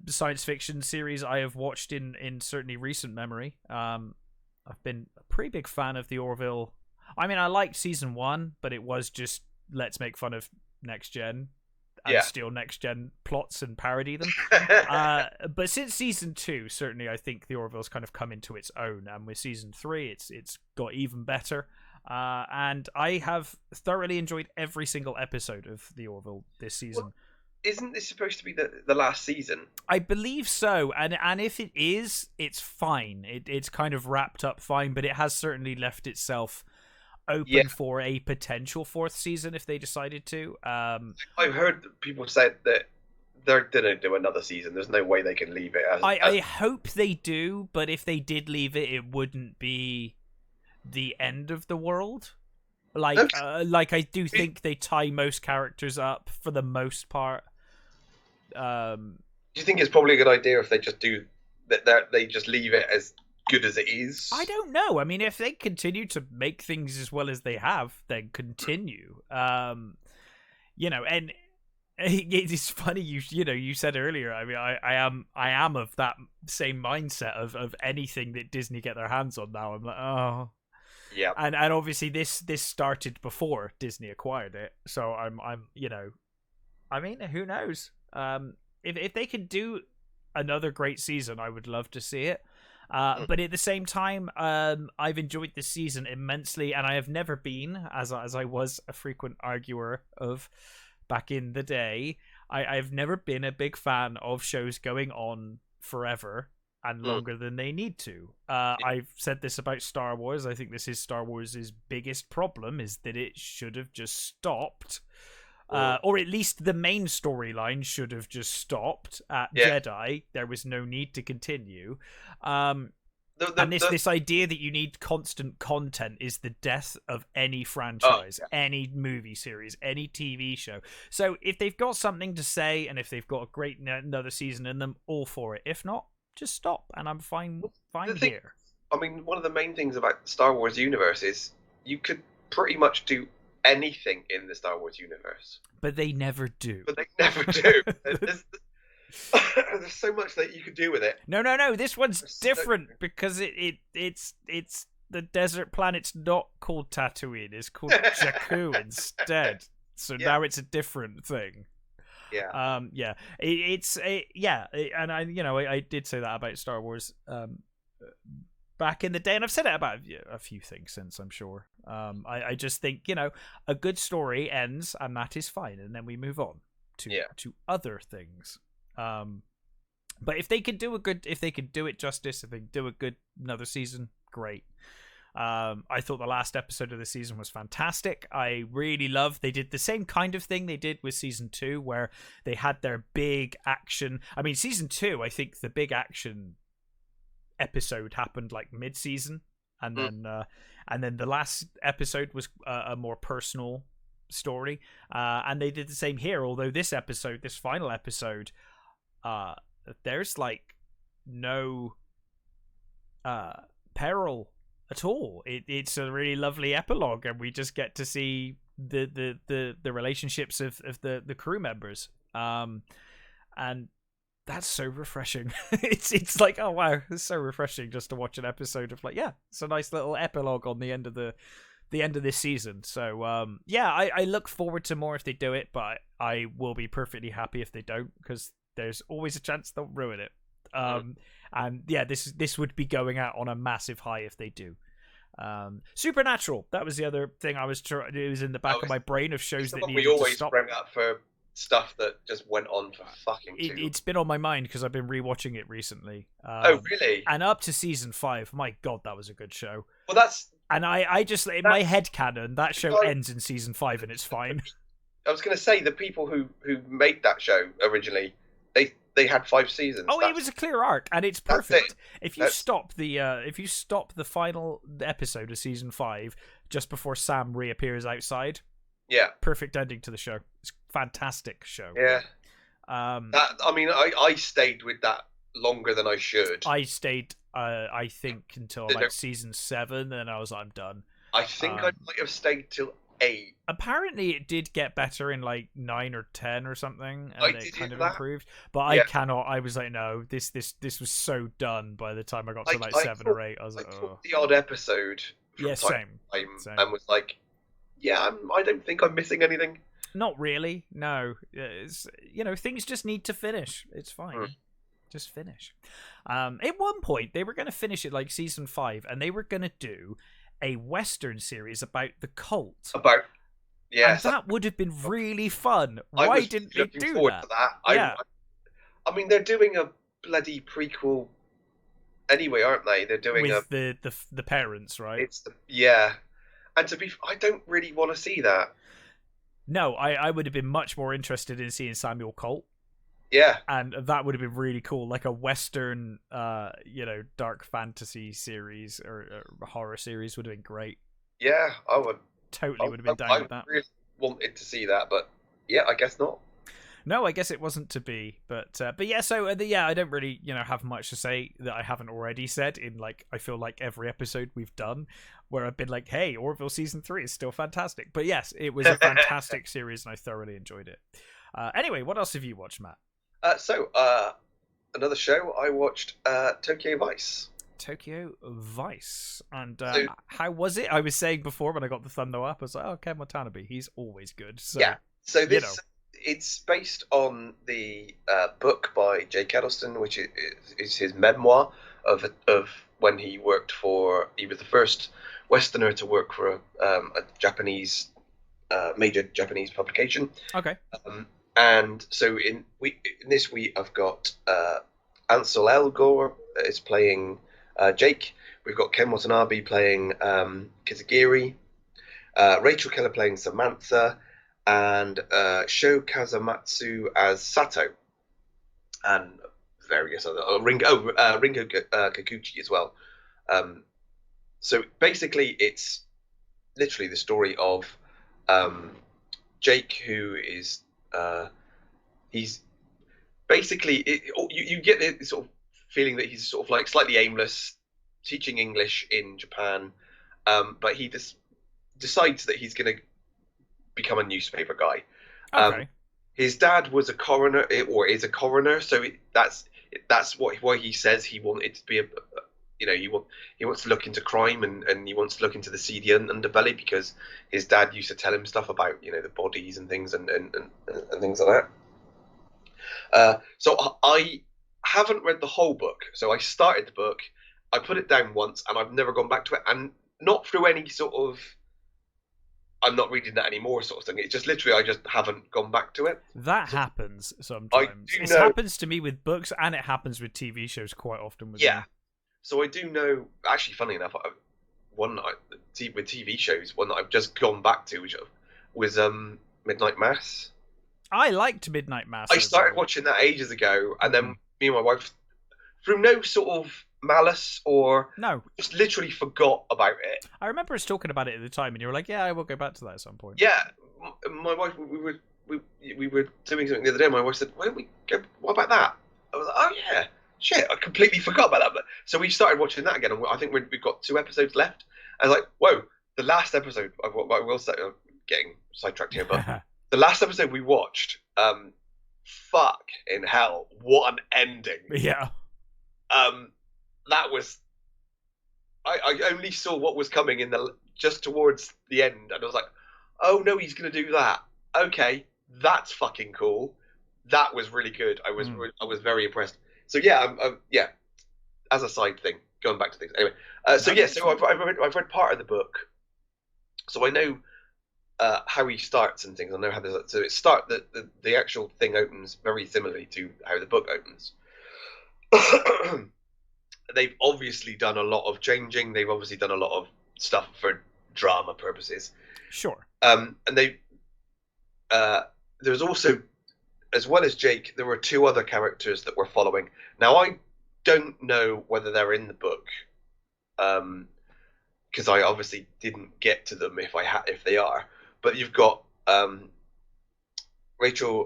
science fiction series I have watched in certainly recent memory. I've been a pretty big fan of The Orville. I mean, I liked season 1, but it was just let's make fun of next gen and steal next gen plots and parody them. But since season 2, certainly I think The Orville's kind of come into its own, and with season 3 it's got even better. And I have thoroughly enjoyed every single episode of The Orville this season. Well, isn't this supposed to be the last season? I believe so, and if it is, it's fine. It's kind of wrapped up fine, but it has certainly left itself open for a potential 4th season if they decided to. I've heard people say that they're gonna do another season. There's no way they can leave it. I hope they do, but if they did leave it, it wouldn't be the end of the world. Like I do think they tie most characters up for the most part. Do you think it's probably a good idea if they just do that? They just leave it as good as it is? I don't know. I mean, if they continue to make things as well as they have, then continue. And it's funny you said earlier. I mean, I am of that same mindset of anything that Disney get their hands on now. I'm like, oh. Yeah. And obviously this started before Disney acquired it, so I'm I mean, who knows? If they could do another great season, I would love to see it. But at the same time, I've enjoyed this season immensely, and I have never been, as I was a frequent arguer of back in the day, I've never been a big fan of shows going on forever and longer than they need to. I've said this about Star Wars. I think this is Star Wars' biggest problem, is that it should have just stopped. Or at least the main storyline should have just stopped at Jedi. There was no need to continue. And this idea that you need constant content is the death of any franchise, yeah. any movie series, any TV show. So if they've got something to say and if they've got a great another season in them, all for it. If not, just stop, and I'm fine here. I mean, one of the main things about the Star Wars universe is you could pretty much do anything in the Star Wars universe, but they never do. There's so much that you could do with it. No. This one's different because it's the desert planet's not called Tatooine. It's called Jakku instead. So now it's a different thing. Yeah. And I did say that about Star Wars back in the day, and I've said it about a few things since, I'm sure. I just think, a good story ends and that is fine, and then we move on to other things. But if they could do it justice, if they do a good another season, great. I thought the last episode of the season was fantastic. I really loved they did the same kind of thing they did with season 2, where they had their big action. I mean, season 2, I think the big action episode happened like mid-season, and then the last episode was a more personal story, and they did the same here. Although this final episode, there's like no peril at all. It's a really lovely epilogue, and we just get to see the relationships of the crew members, and that's so refreshing. It's like, oh wow, it's so refreshing just to watch an episode of like, it's a nice little epilogue on the end of this season. So I look forward to more if they do it, but I will be perfectly happy if they don't, because there's always a chance they'll ruin it. And this would be going out on a massive high if they do. Supernatural, that was the other thing I was it was in the back of my brain of shows that needed to stop. We always bring up for stuff that just went on for fucking too. It's been on my mind because I've been rewatching it recently. Oh really? And up to season 5, my god, that was a good show. Well, that's and I just in my head canon that show ends in season 5 and it's fine. I was going to say the people who made that show originally, they had 5 seasons. Oh, it was a clear arc, and it's perfect. If you stop the final episode of season 5 just before Sam reappears outside, perfect ending to the show. It's a fantastic show. Yeah. I stayed with that longer than I should. I stayed, I think, until like season 7, and I was like, I'm done. I think I might have stayed till 8. Apparently it did get better in like 9 or 10 or something, and it kind of improved, but I was like, no, this was so done by the time I got to like 7 or 8. I was like, the odd episode same. And was like, I don't think I'm missing anything. Not really, no. It's, things just need to finish. It's fine. Just finish. At one point they were going to finish it like season 5, and they were going to do a Western series about the cult. And that would have been really fun. Why didn't they do that? I mean, they're doing a bloody prequel anyway, aren't they? They're doing with the parents, right? And I don't really want to see that. No, I would have been much more interested in seeing Samuel Colt. Yeah. And that would have been really cool, like a Western, dark fantasy series or horror series would have been great. Yeah, I would. Totally would have been down with that. I really wanted to see that, but I guess not. No, I guess it wasn't to be, but yeah. So I don't really have much to say that I haven't already said in like I feel like every episode we've done, where I've been like, hey, Orville season 3 is still fantastic. But yes, it was a fantastic series, and I thoroughly enjoyed it. Anyway, what else have you watched, Matt? Another show I watched, Tokyo Vice. Tokyo Vice. And how was it? I was saying before when I got the thumbnail up, I was like, oh, Ken Watanabe, he's always good. So, so this it's based on the book by Jake Edelstein, which is his memoir of when he worked he was the first Westerner to work for a Japanese major Japanese publication. Okay. And so in this week I've got Ansel Elgort is playing Jake. We've got Ken Watanabe playing Kizagiri, Rachel Keller playing Samantha, and Sho Kazamatsu as Sato, and various other Ringo Kikuchi as well. So basically, it's literally the story of um, Jake, who is he's basically you get the sort of feeling that he's sort of like slightly aimless, teaching English in Japan, but he just decides that he's going to become a newspaper guy. Um, Okay. his dad was a coroner, or is a coroner, so that's why he says he wanted to be a he wants to look into crime, and he wants to look into the seedy underbelly, because his dad used to tell him stuff about the bodies and things, and things like that. So I haven't read the whole book. So I started the book, I put it down once, and I've never gone back to it, and not through any sort of I'm not reading that anymore sort of thing. It's just literally I just haven't gone back to it. That So happens I sometimes. do It know, happens to me with books, and it happens with TV shows quite often with yeah. me. So I do know. Actually, funny enough, one that with TV shows, one that I've just gone back to, which was Midnight Mass. I liked Midnight Mass I started overall. watching that ages ago, and then Mm. me and my wife, through no sort of malice or No, just literally forgot about it. I remember us talking about it at the time, and you were like, "Yeah, I will go back to that at some point." Yeah, my wife, we were doing something the other day. My wife said, "Why don't we go? What about that?" I was like, "Oh yeah, shit, I completely forgot about that." But so we started watching that again, and I think we've got 2 episodes left. I was like, "Whoa!" The last episode, I will say, I'm getting sidetracked here, but the last episode we watched, fuck in hell, what an ending! Yeah. Um, that was I only saw what was coming in the just towards the end, and I was like, "Oh no, he's going to do that." Okay, that's fucking cool. That was really good. Mm. I was very impressed. So yeah, yeah. As a side thing, going back to things anyway. So No, yeah, no, it's so fine. I've read part of the book, so I know how he starts and things. I know how there's so it start the actual thing opens very similarly to how the book opens. They've obviously done a lot of changing. They've obviously done a lot of stuff for drama purposes. Sure. And uh, there's also, as well as Jake, there were 2 other characters that we're following. Now I don't know whether they're in the book, because I obviously didn't get to them if they are. But you've got Rachel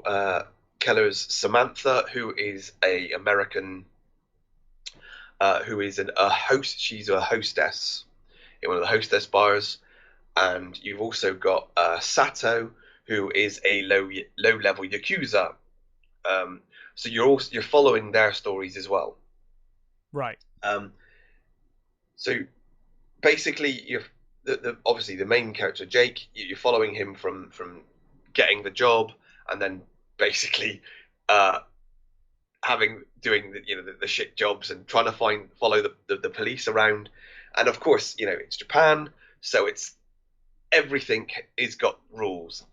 Keller's Samantha, who is a American, who is a host. She's a hostess in one of the hostess bars, and you've also got Sato, who is a low level yakuza. Um, so you're following their stories as well. Right. Um, so basically, obviously the main character Jake, you're following him from getting the job, and then basically uh, having doing the shit jobs, and trying to follow the police around, and of course it's Japan, so it's everything is got rules.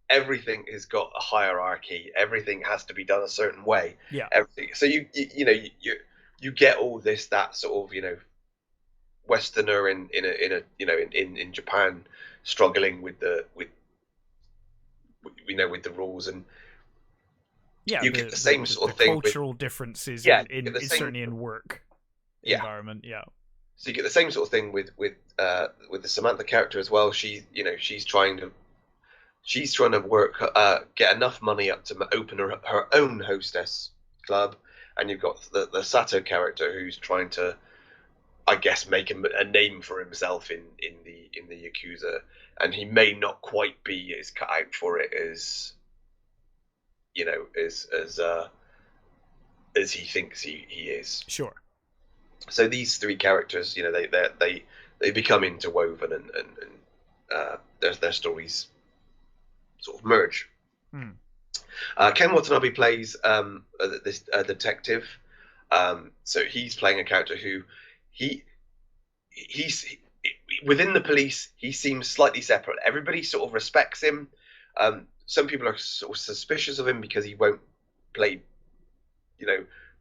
Everything has got a hierarchy. Everything has to be done a certain way. Yeah. Everything. So you get all this that sort of Westerner in a in Japan struggling with with the rules, and Yeah. you get the The same the, sort the of thing with cultural differences yeah you get in the same certainly in work yeah environment. Yeah. so you get the same sort of thing with the Samantha character as well. She's trying to work, get enough money up to open her own hostess club, and you've got the Sato character who's trying to, I guess, make a name for himself in the Yakuza, and he may not quite be as cut out for it as as he thinks he is. Sure. So these 3 characters, they become interwoven, and their stories sort of merge. Mm. Ken Watanabe plays this detective. So he's playing a character who he he's within the police. He seems slightly separate. Everybody sort of respects him. Some people are sort of suspicious of him because he won't play,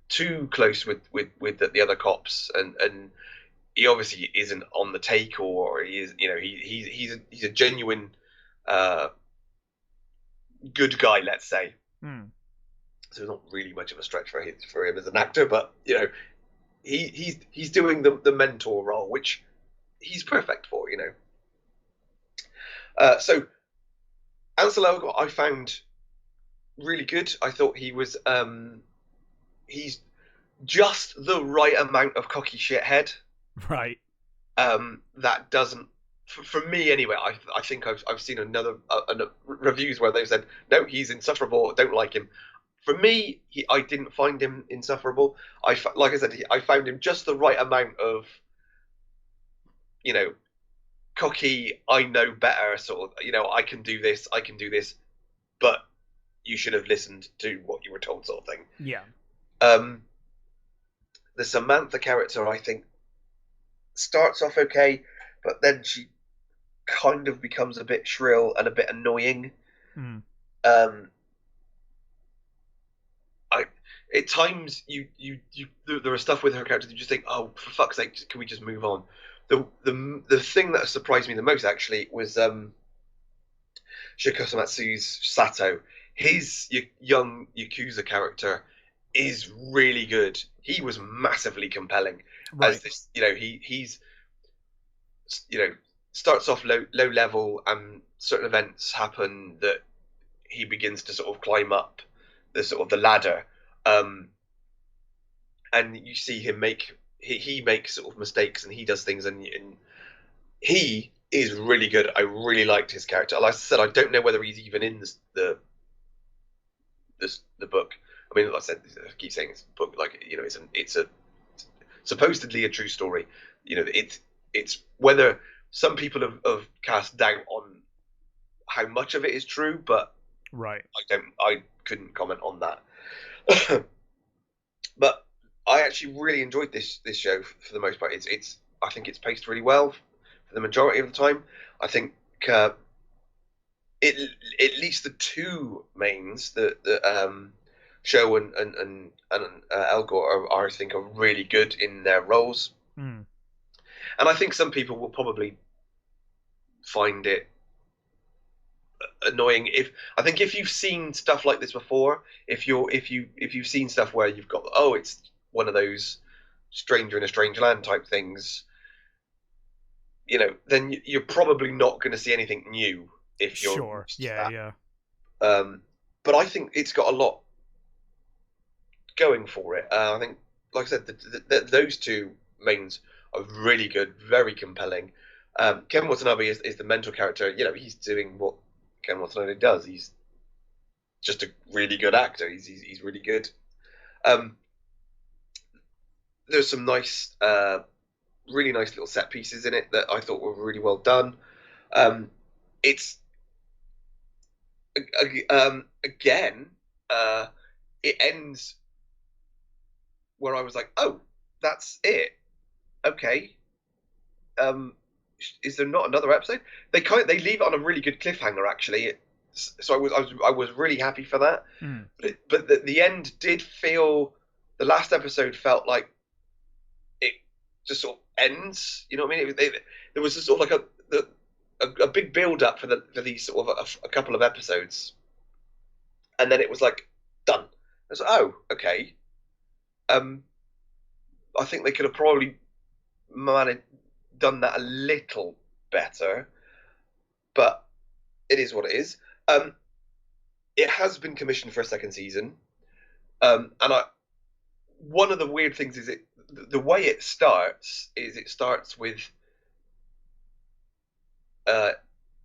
too close with the other cops, and he obviously isn't on the take, or he is, he's a genuine uh, good guy, let's say. Mm. So it's not really much of a stretch for him as an actor, but he's doing the mentor role, which he's perfect for, you know. So Ansel Elgort, I found really good. I thought he's just the right amount of cocky shithead. Right. That doesn't, for me anyway. I think I've seen reviews where they've said no, he's insufferable. Don't like him. For me, I didn't find him insufferable. Like I said, I found him just the right amount of, you know, cocky. I know better, sort of. You know, I can do this. I can do this. But you should have listened to what you were told, sort of thing. Yeah. Um, the Samantha character, I think, starts off okay, but then she kind of becomes a bit shrill and a bit annoying. Mm. Um, I At times there are stuff with her character that you just think, oh, for fuck's sake, can we just move on? The thing that surprised me the most actually was Shikosamatsu's Sato. His young Yakuza character is really good. He was massively compelling Right. as this. You know, he's you know starts off low level, and certain events happen that he begins to sort of climb up the ladder, um, and you see him he makes sort of mistakes, and he does things, and he is really good. I really liked his character. Like I said, I don't know whether he's even in the book. I mean, like I said, I keep saying it's a book, like, you know, it's a supposedly a true story. You know, it's whether some people have cast doubt on how much of it is true, but Right. I couldn't comment on that. But I actually really enjoyed this show for the most part. It's I think it's paced really well for the majority of the time. I think uh, it at least the two mains, the Show and Elgort are, I think, are really good in their roles, Mm. and I think some people will probably find it annoying. If you've seen stuff like this before, if you've seen stuff where you've got, oh, it's one of those stranger in a strange land type things, you know, then you're probably not going to see anything new if you're Sure. used to Yeah. that. Yeah. But I think it's got a lot going for it. I think, like I said, those two mains are really good, very compelling. Ken Watanabe is the mentor character. You know, he's doing what Ken Watanabe does. He's just a really good actor. He's really good. Um, there's some really nice little set pieces in it that I thought were really well done. It's again, it ends where I was like, oh, that's it. Okay. Um, is there not another episode? They leave it on a really good cliffhanger actually. So I was really happy for that. Mm. But the end did feel. The last episode felt like it just sort of ends. You know what I mean? There was a sort of like a big build up for these sort of a couple of episodes, and then it was like done. I was like, oh, okay. Um, I think they could have probably managed done that a little better, but it is what it is. Um, it has been commissioned for a second season, and I one of the weird things is the way it starts with uh,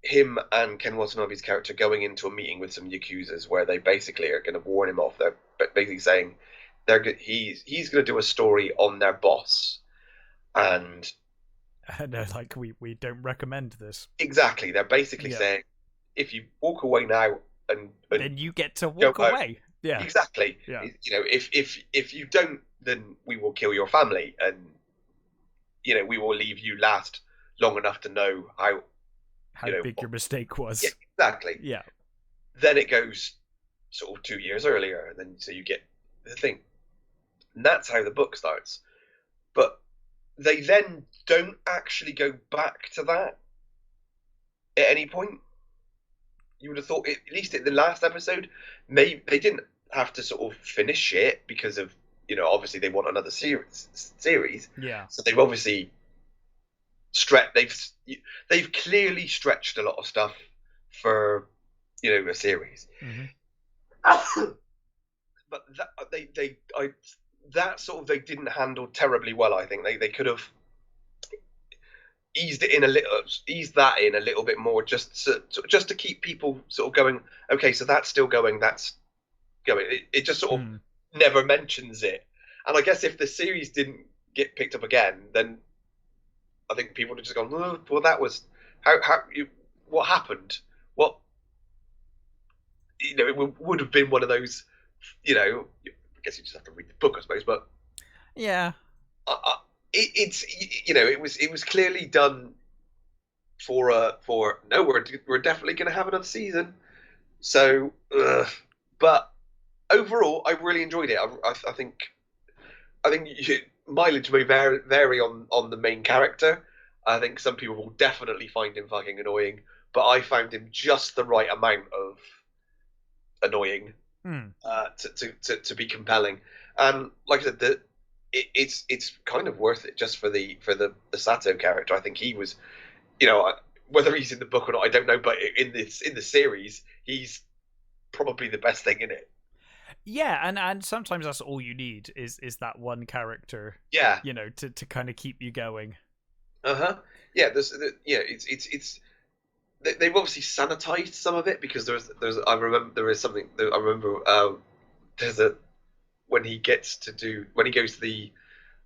him and Ken Watanabe's character going into a meeting with some yakuzas where they basically are going to warn him off. They're basically saying he's going to do a story on their boss, and And they're like, we don't recommend this. exactly, they're basically Yeah. saying if you walk away now and Then you get to go walk home, away. Yeah. exactly, Yeah. you know, if you don't, then we will kill your family, and you know we will leave you last long enough to know how, How you know, big your mistake yeah, was. exactly. Yeah. Then it goes sort of 2 years earlier, and then so you get the thing. And that's how the book starts. But they then don't actually go back to that at any point. You would have thought, at least in the last episode, maybe they didn't have to sort of finish it because of obviously they want another series, Yeah. so they've obviously stretched. They've clearly stretched a lot of stuff for a series. Hmm. But that sort of they didn't handle terribly well. I think they could have eased that in a little bit more, just to keep people sort of going. Okay, so that's still going. That's going. It just sort of Mm. never mentions it. And I guess if the series didn't get picked up again, then I think people would have just gone, oh, well, that was what happened? What it would have been one of those. I guess you just have to read the book, I suppose. But Yeah. it was clearly done for no, we're definitely going to have another season. So, but overall, I really enjoyed it. I think mileage may vary on the main character. I think some people will definitely find him fucking annoying, but I found him just the right amount of annoying Mm. to be compelling. And like I said, it's kind of worth it just for the Sato character. I think he was, whether he's in the book or not, I don't know. But in the series, he's probably the best thing in it. Yeah, and sometimes that's all you need is that one character, Yeah. to kind of keep you going. Uh-huh. Yeah. It's they've obviously sanitized some of it because there's I remember there is something that I remember there's a when he goes to the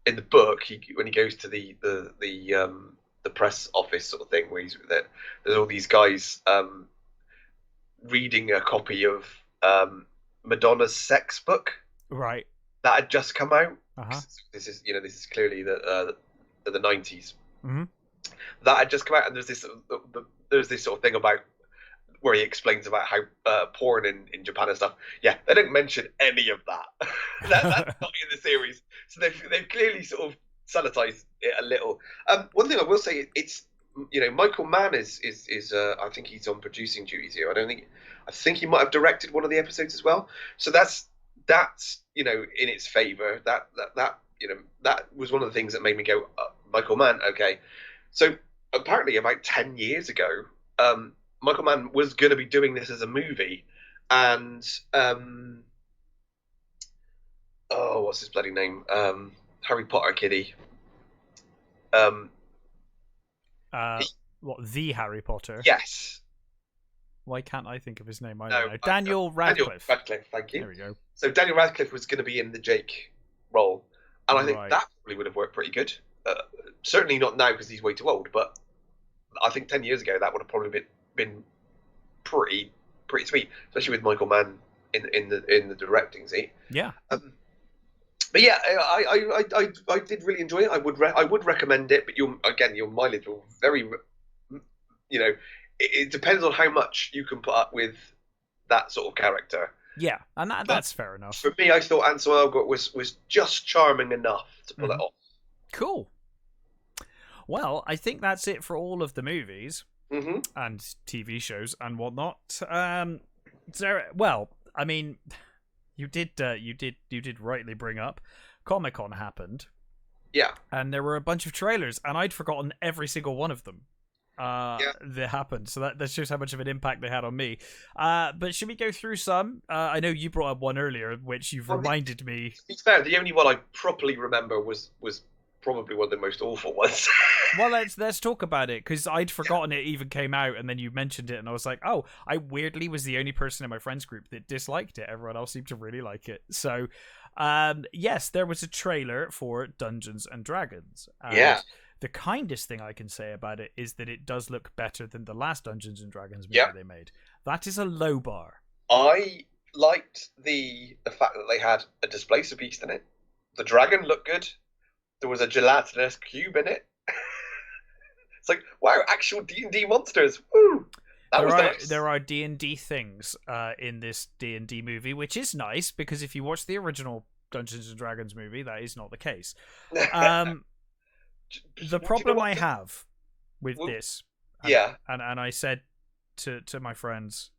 in the book when he goes to the press office sort of thing where there's all these guys reading a copy of Madonna's sex book Right. that had just come out. Uh-huh. This is clearly the 90s. Mm-hmm. That had just come out, and there's this sort of thing about where he explains about how porn in Japan and stuff. Yeah, they don't mention any of that. That's not in the series, so they've clearly sort of sanitized it a little. One thing I will say, it's Michael Mann is I think he's on producing duties here. I think he might have directed one of the episodes as well. So that's in its favor. That was one of the things that made me go, Michael Mann, okay. So apparently about 10 years ago, Michael Mann was going to be doing this as a movie, and what's his bloody name? Harry Potter kiddie. Uh, what, the Harry Potter? Yes. Why can't I think of his name? I No, don't know. Daniel Radcliffe. Daniel Radcliffe, thank you. There we go. So Daniel Radcliffe was going to be in the Jake role, and I think Right. that probably would have worked pretty good. Certainly not now because he's way too old, but I think 10 years ago that would have probably been pretty sweet, especially with Michael Mann in the directing seat. Yeah. But yeah, I did really enjoy it. I would recommend it, but your mileage will vary. It depends on how much you can put up with that sort of character. Yeah, and that's fair enough. For me, I thought Ansel Elgort was just charming enough to pull it off. Cool. Well, I think that's it for all of the movies Mm-hmm. and TV shows and whatnot. Well, I mean, you did rightly bring up Comic-Con happened. Yeah. And there were a bunch of trailers, and I'd forgotten every single one of them. That happened, so that shows how much of an impact they had on me. But should we go through some? I know you brought up one earlier, which you've reminded me. To be fair, the only one I properly remember was probably one of the most awful ones. Well, let's talk about it, because I'd forgotten it even came out, and then you mentioned it, and I was like, oh, I weirdly was the only person in my friends group that disliked it. Everyone else seemed to really like it. So, yes, there was a trailer for Dungeons and Dragons. And the kindest thing I can say about it is that it does look better than the last Dungeons and Dragons movie they made. That is a low bar. I liked the fact that they had a Displacer Beast in it. The dragon looked good. There was a gelatinous cube in it. It's like, wow, actual D&D monsters. Woo! There are D&D things in this D&D movie, which is nice, because if you watch the original Dungeons and Dragons movie, that is not the case. The problem I have with this, and I said to my friends,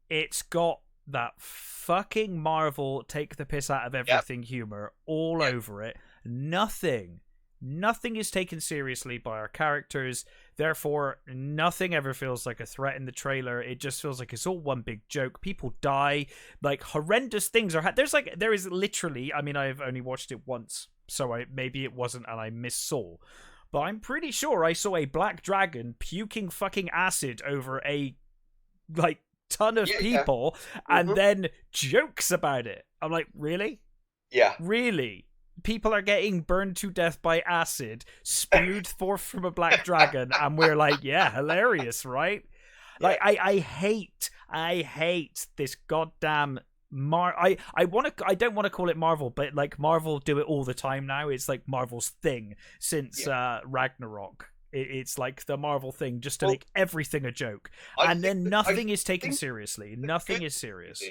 it's got that fucking Marvel take the piss out of everything humor all over it. Nothing is taken seriously by our characters. Therefore, nothing ever feels like a threat in the trailer. It just feels like it's all one big joke. People die. Like, horrendous things are there is literally, I mean, I've only watched it once, so maybe it wasn't and I missaw. But I'm pretty sure I saw a black dragon puking fucking acid over a, like, ton of people and then jokes about it. I'm like, really? Yeah. Really? People are getting burned to death by acid spewed forth from a black dragon, and we're like, yeah, hilarious, right? Yeah. Like, I hate this goddamn I don't want to call it Marvel, but like Marvel do it all the time now. It's like Marvel's thing since Ragnarok. It's like the Marvel thing, just to make everything a joke, and then nothing is taken seriously. Nothing is serious.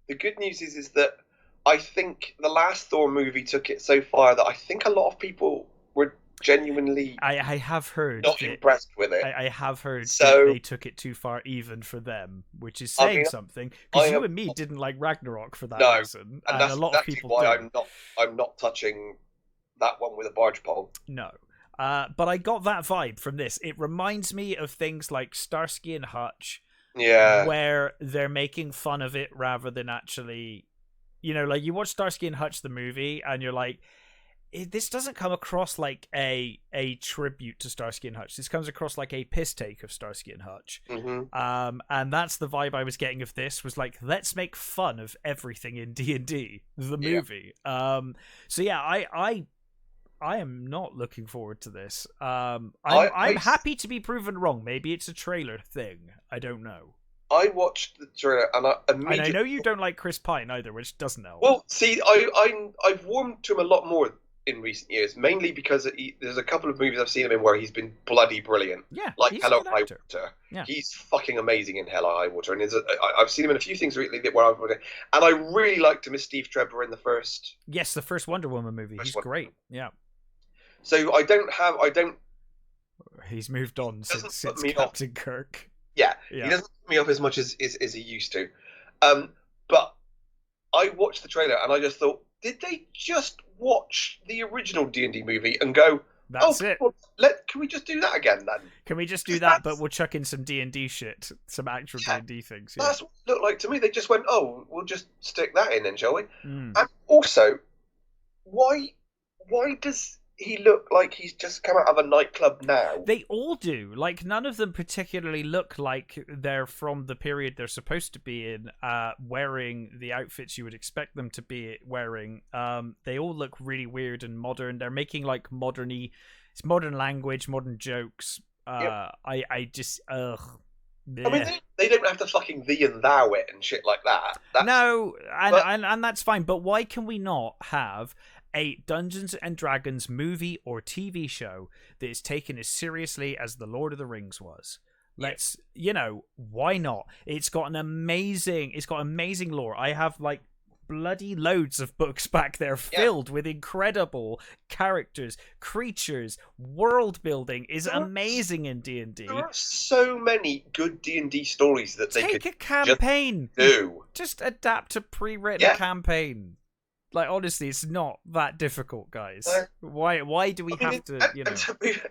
The good news is that I think the last Thor movie took it so far that I think a lot of people were genuinely I have heard not impressed with it. I have heard that they took it too far even for them, which is saying something, because you and me didn't like Ragnarok for that reason, and a lot of people why I'm not touching that one with a barge pole. No. But I got that vibe from this. It reminds me of things like Starsky and Hutch, where they're making fun of it rather than actually, you know, like you watch Starsky and Hutch the movie and you're like, this doesn't come across like a tribute to Starsky and Hutch. This comes across like a piss take of Starsky and Hutch. And that's the vibe I was getting of this, was like, let's make fun of everything in D&D, the movie. So yeah, I am not looking forward to this. I'm happy to be proven wrong. Maybe it's a trailer thing. I don't know. I watched the trailer and I know you don't like Chris Pine either, which doesn't help. Well, see, I've warmed to him a lot more in recent years, mainly because there's a couple of movies I've seen him in where he's been bloody brilliant. Yeah, like Hello High Water. Yeah. He's fucking amazing in Hello High Water, and I've seen him in a few things recently where and I really liked him as Steve Trevor in the first. Yes, the first Wonder Woman movie. He's great. Yeah. So I don't. He's moved on since Captain Kirk. Yeah, he doesn't put me off as much as he used to. But I watched the trailer and I just thought, did they just watch the original D&D movie and go, that's it. Well, can we just do that again then? Can we just do that, but we'll chuck in some D&D shit, some actual D&D things. Yeah. That's what it looked like to me. They just went, we'll just stick that in then, shall we? And also, why does he look like he's just come out of a nightclub now? They all do. Like, none of them particularly look like they're from the period they're supposed to be in, wearing the outfits you would expect them to be wearing. They all look really weird and modern. They're making like it's modern language, modern jokes. I just I mean, they don't have to fucking thee and thou it and shit like that. And that's fine. But why can we not have a Dungeons and Dragons movie or TV show that is taken as seriously as The Lord of the Rings was? Let's, why not? It's got amazing lore. I have like bloody loads of books back there filled with incredible characters, creatures. World building is amazing in D&D. There are so many good D&D stories that they could take a campaign. Just adapt a pre-written campaign. Like, honestly, it's not that difficult, guys. Why do we have to,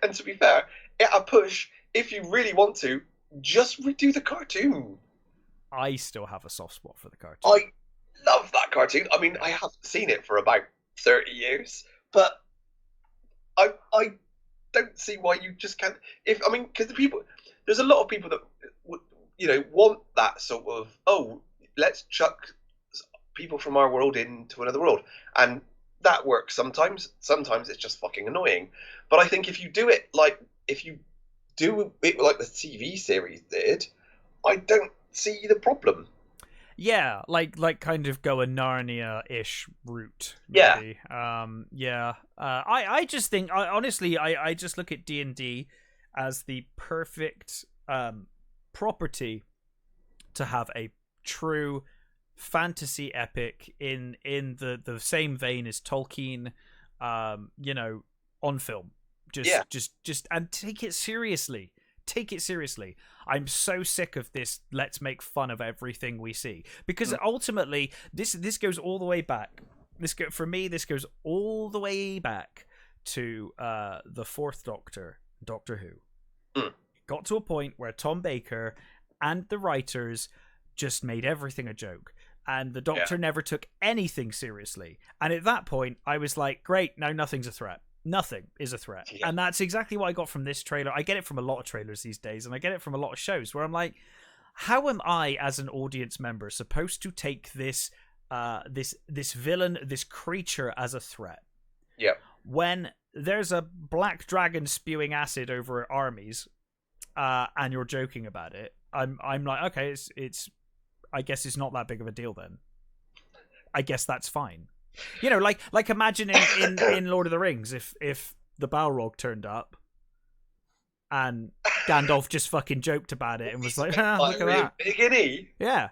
And to be fair, at a push, if you really want to, just redo the cartoon. I still have a soft spot for the cartoon. I love that cartoon. I mean, I haven't seen it for about 30 years, but I don't see why you just can't. Because there's a lot of people that want that sort of, let's chuck people from our world into another world, and that works sometimes. Sometimes it's just fucking annoying. But I think if you do it like the TV series did, I don't see the problem. Yeah, like kind of go a Narnia-ish route. Maybe. I just think, honestly, I just look at D&D as the perfect property to have a true fantasy epic in the same vein as Tolkien, on film. Just and take it seriously. take it seriously. I'm so sick of this let's make fun of everything we see, because ultimately this goes all the way back. This goes all the way back to the Fourth Doctor, Doctor Who. It got to a point where Tom Baker and the writers just made everything a joke, and the Doctor never took anything seriously. And at that point I was like, great, now nothing's a threat. Nothing is a threat. And that's exactly what I got from this trailer. I get it from a lot of trailers these days, and I get it from a lot of shows, where I'm like, how am I as an audience member supposed to take this this villain, this creature, as a threat? Yeah. When there's a black dragon spewing acid over armies, and you're joking about it, I'm like, okay, it's I guess it's not that big of a deal then. I guess that's fine. You know, like imagine in Lord of the Rings, if the Balrog turned up and Gandalf just fucking joked about it and was like, look at that. Big. Yeah.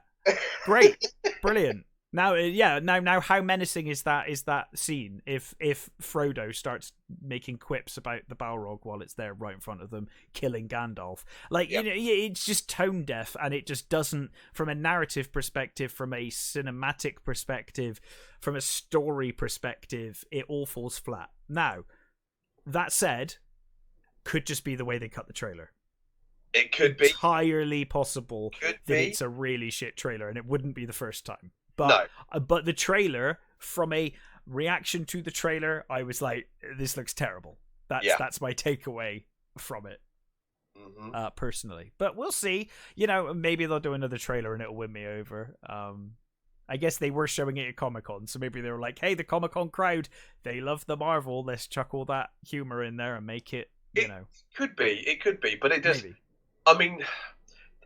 Great. Brilliant. Now, now how menacing is that scene if Frodo starts making quips about the Balrog while it's there right in front of them, killing Gandalf? Like, you know, it's just tone deaf, and it just doesn't, from a narrative perspective, from a cinematic perspective, from a story perspective, it all falls flat. Now, that said, could just be the way they cut the trailer. It could be entirely possible that it's a really shit trailer, and it wouldn't be the first time. But the trailer, from a reaction to the trailer, I was like, this looks terrible. That's my takeaway from it, personally. But we'll see. You know, maybe they'll do another trailer and it'll win me over. I guess they were showing it at Comic-Con, so maybe they were like, hey, the Comic-Con crowd, they love the Marvel. Let's chuck all that humor in there and make it, you know. It could be, but it does. Maybe. I mean,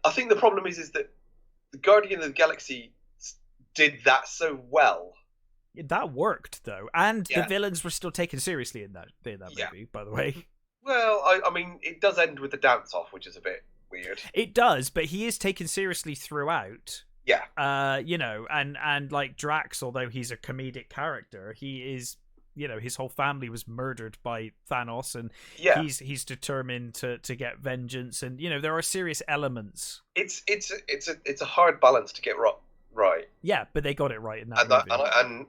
I think the problem is that the Guardian of the Galaxy did that so well. That worked, though, and the villains were still taken seriously in that movie, by the way. Well, I mean, it does end with the dance-off, which is a bit weird. It does, but he is taken seriously throughout. Yeah. You know, and like Drax, although he's a comedic character, he is, you know, his whole family was murdered by Thanos, and he's determined to get vengeance, and you know, there are serious elements. It's a hard balance to get right. Yeah, but they got it right in that movie.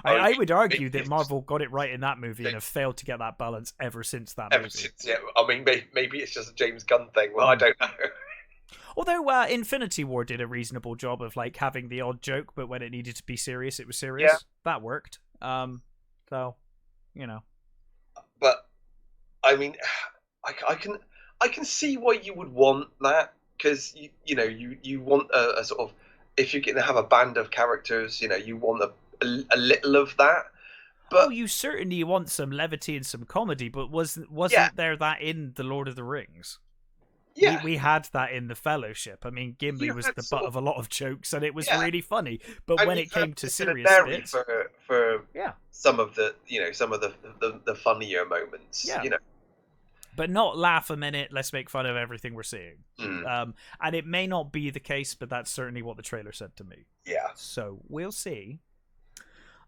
I would argue that Marvel got it right in that movie and have failed to get that balance ever since that movie. I mean, maybe it's just a James Gunn thing. Well, I don't know. Although Infinity War did a reasonable job of like having the odd joke, but when it needed to be serious, it was serious. Yeah. That worked. So, you know. But I mean, I can see why you would want that, because you want a sort of, if you're going to have a band of characters, you know, you want a little of that. But you certainly want some levity and some comedy, but wasn't there that in the Lord of the Rings? Yeah, we had that in the Fellowship. I mean, Gimli was the butt of a lot of jokes, and it was really funny. But when it came to serious bits, for some of the the funnier moments, you know. But not laugh a minute, let's make fun of everything we're seeing. And it may not be the case, but that's certainly what the trailer said to me. Yeah. So we'll see.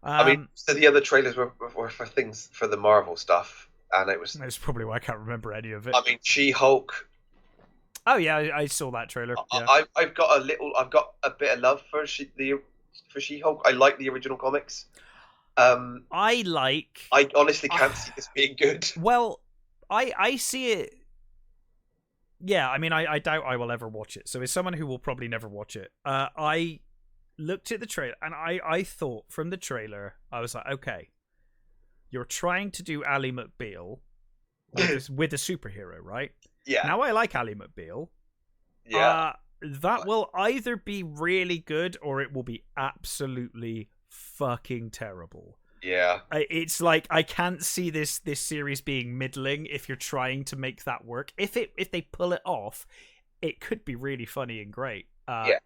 I mean, so the other trailers were for things for the Marvel stuff, and it was... That's probably why I can't remember any of it. I mean, She-Hulk... Oh, yeah, I saw that trailer. Yeah. I've got a bit of love for She-Hulk. I like the original comics. I honestly can't see this being good. Well... I see it. Yeah, I mean, I doubt I will ever watch it. So as someone who will probably never watch it, I looked at the trailer, and I thought from the trailer, I was like, okay, you're trying to do Ally McBeal with a superhero, right? Yeah. Now I like Ally McBeal. Yeah. That will either be really good or it will be absolutely fucking terrible. Yeah, it's like I can't see this series being middling if you're trying to make that work. If they pull it off, it could be really funny and great.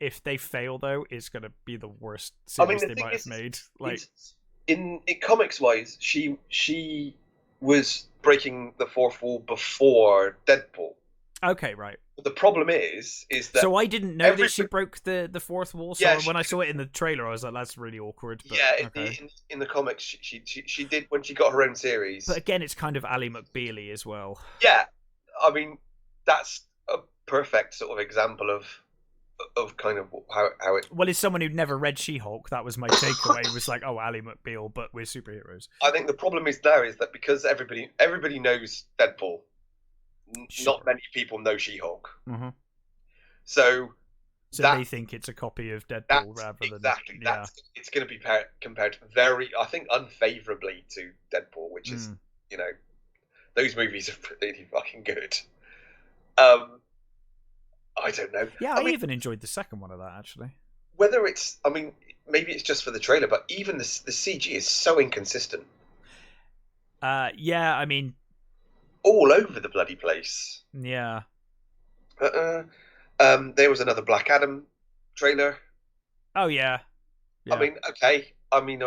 If they fail, though, it's gonna be the worst series they might have made. Like in comics wise, she was breaking the fourth wall before Deadpool. Okay, right. But the problem is that... So I didn't know that she broke the fourth wall, so when I saw it in the trailer, I was like, that's really awkward. But, in the comics, she did when she got her own series. But again, it's kind of Ally McBeal-y as well. Yeah, I mean, that's a perfect sort of example of kind of how it. Well, as someone who'd never read She-Hulk, that was my takeaway. Was like, oh, Ally McBeal, but we're superheroes. I think the problem is there is that because everybody knows Deadpool, Sure. not many people know She-Hulk. Mm-hmm. So they think it's a copy of Deadpool rather than exactly yeah. It's going to be compared very, I think, unfavorably to Deadpool, which is those movies are pretty fucking good. I don't know. Yeah, I even enjoyed the second one of that actually. Whether it's, I mean, maybe it's just for the trailer, but even the CG is so inconsistent. Yeah, I mean, all over the bloody place. Yeah. There was another Black Adam trailer. Oh yeah. I mean, okay. I mean,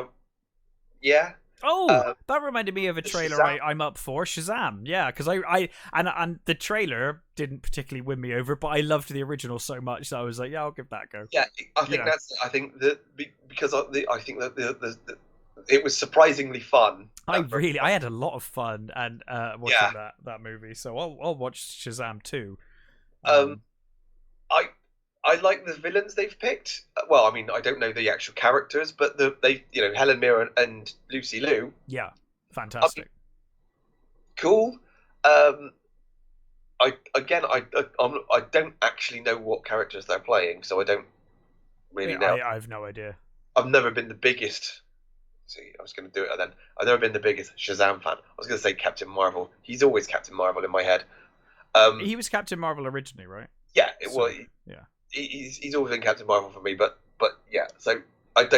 yeah. Oh, that reminded me of a trailer I'm up for, Shazam. Yeah, because and the trailer didn't particularly win me over, but I loved the original so much that I was like, yeah, I'll give that a go. Yeah, I think I think that because I think that it was surprisingly fun. I had a lot of fun and watching that movie, so I'll watch Shazam too. I like the villains they've picked. Well, I mean, I don't know the actual characters, but Helen Mirren and Lucy Liu. Yeah, fantastic. Cool. I don't actually know what characters they're playing, so I don't really know. I have no idea. I've never been the biggest. See, I was going to do it then. I've never been the biggest Shazam fan. I was going to say Captain Marvel. He's always Captain Marvel in my head. He was Captain Marvel originally, right? Yeah, yeah. He's always been Captain Marvel for me, but yeah. So I've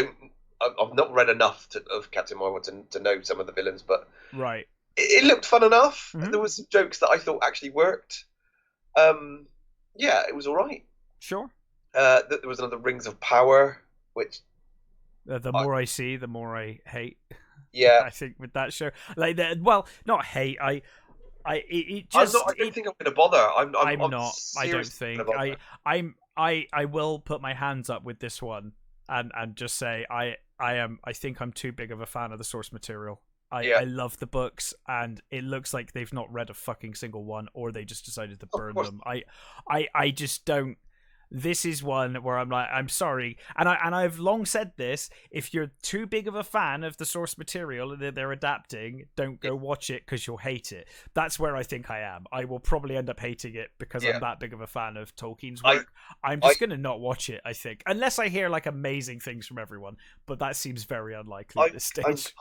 not read enough of Captain Marvel to know some of the villains, but right. It looked fun enough. Mm-hmm. There was some jokes that I thought actually worked. Yeah, it was all right. Sure. There was another Rings of Power, which the more I see, the more I hate. Yeah, I think with that show, like that. Well, not hate. I don't think I'm going to bother. I'm not. I don't think. I will put my hands up with this one and just say I think I'm too big of a fan of the source material. I love the books, and it looks like they've not read a fucking single one, or they just decided to burn them. I just don't. This is one where I'm like, I'm sorry, and I've long said this: if you're too big of a fan of the source material that they're adapting, don't go watch it because you'll hate it. That's where I think I am. I will probably end up hating it because I'm that big of a fan of Tolkien's work. I'm just gonna not watch it, I think, unless I hear like amazing things from everyone. But that seems very unlikely at this stage.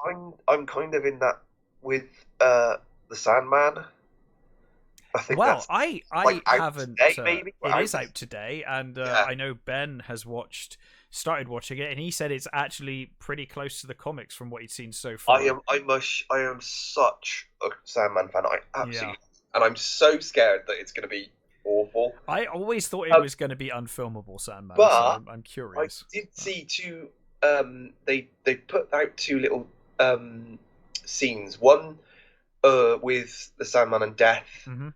I'm kind of in that with the Sandman. I haven't. Maybe it is out today, and I know Ben has started watching it, and he said it's actually pretty close to the comics from what he'd seen so far. I am such a Sandman fan. I absolutely, and I'm so scared that it's going to be awful. I always thought it was going to be unfilmable, Sandman. But so I'm curious. I did see two. They put out two little scenes. One with the Sandman and Death. Mm-hmm.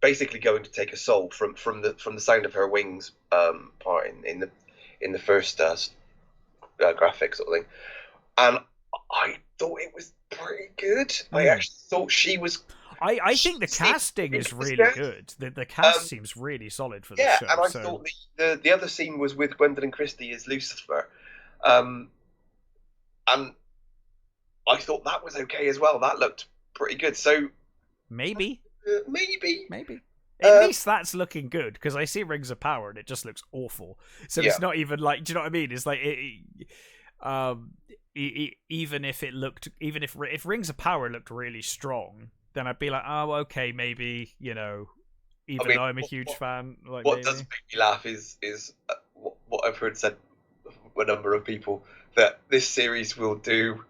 Basically going to take a soul from the sound of her wings part in the first graphic sort of thing, and I thought it was pretty good. I actually thought she was. I think the casting is really good. The cast seems really solid for the show. Yeah, and I thought the other scene was with Gwendolyn Christie as Lucifer, and I thought that was okay as well. That looked pretty good. So maybe. At least that's looking good, because I see Rings of Power and it just looks awful. So it's not even like, do you know what I mean? It's like even if Rings of Power looked really strong, then I'd be like, oh, okay, maybe, though I'm a huge fan. Like, what does make me laugh is what I've heard said a number of people, that this series will do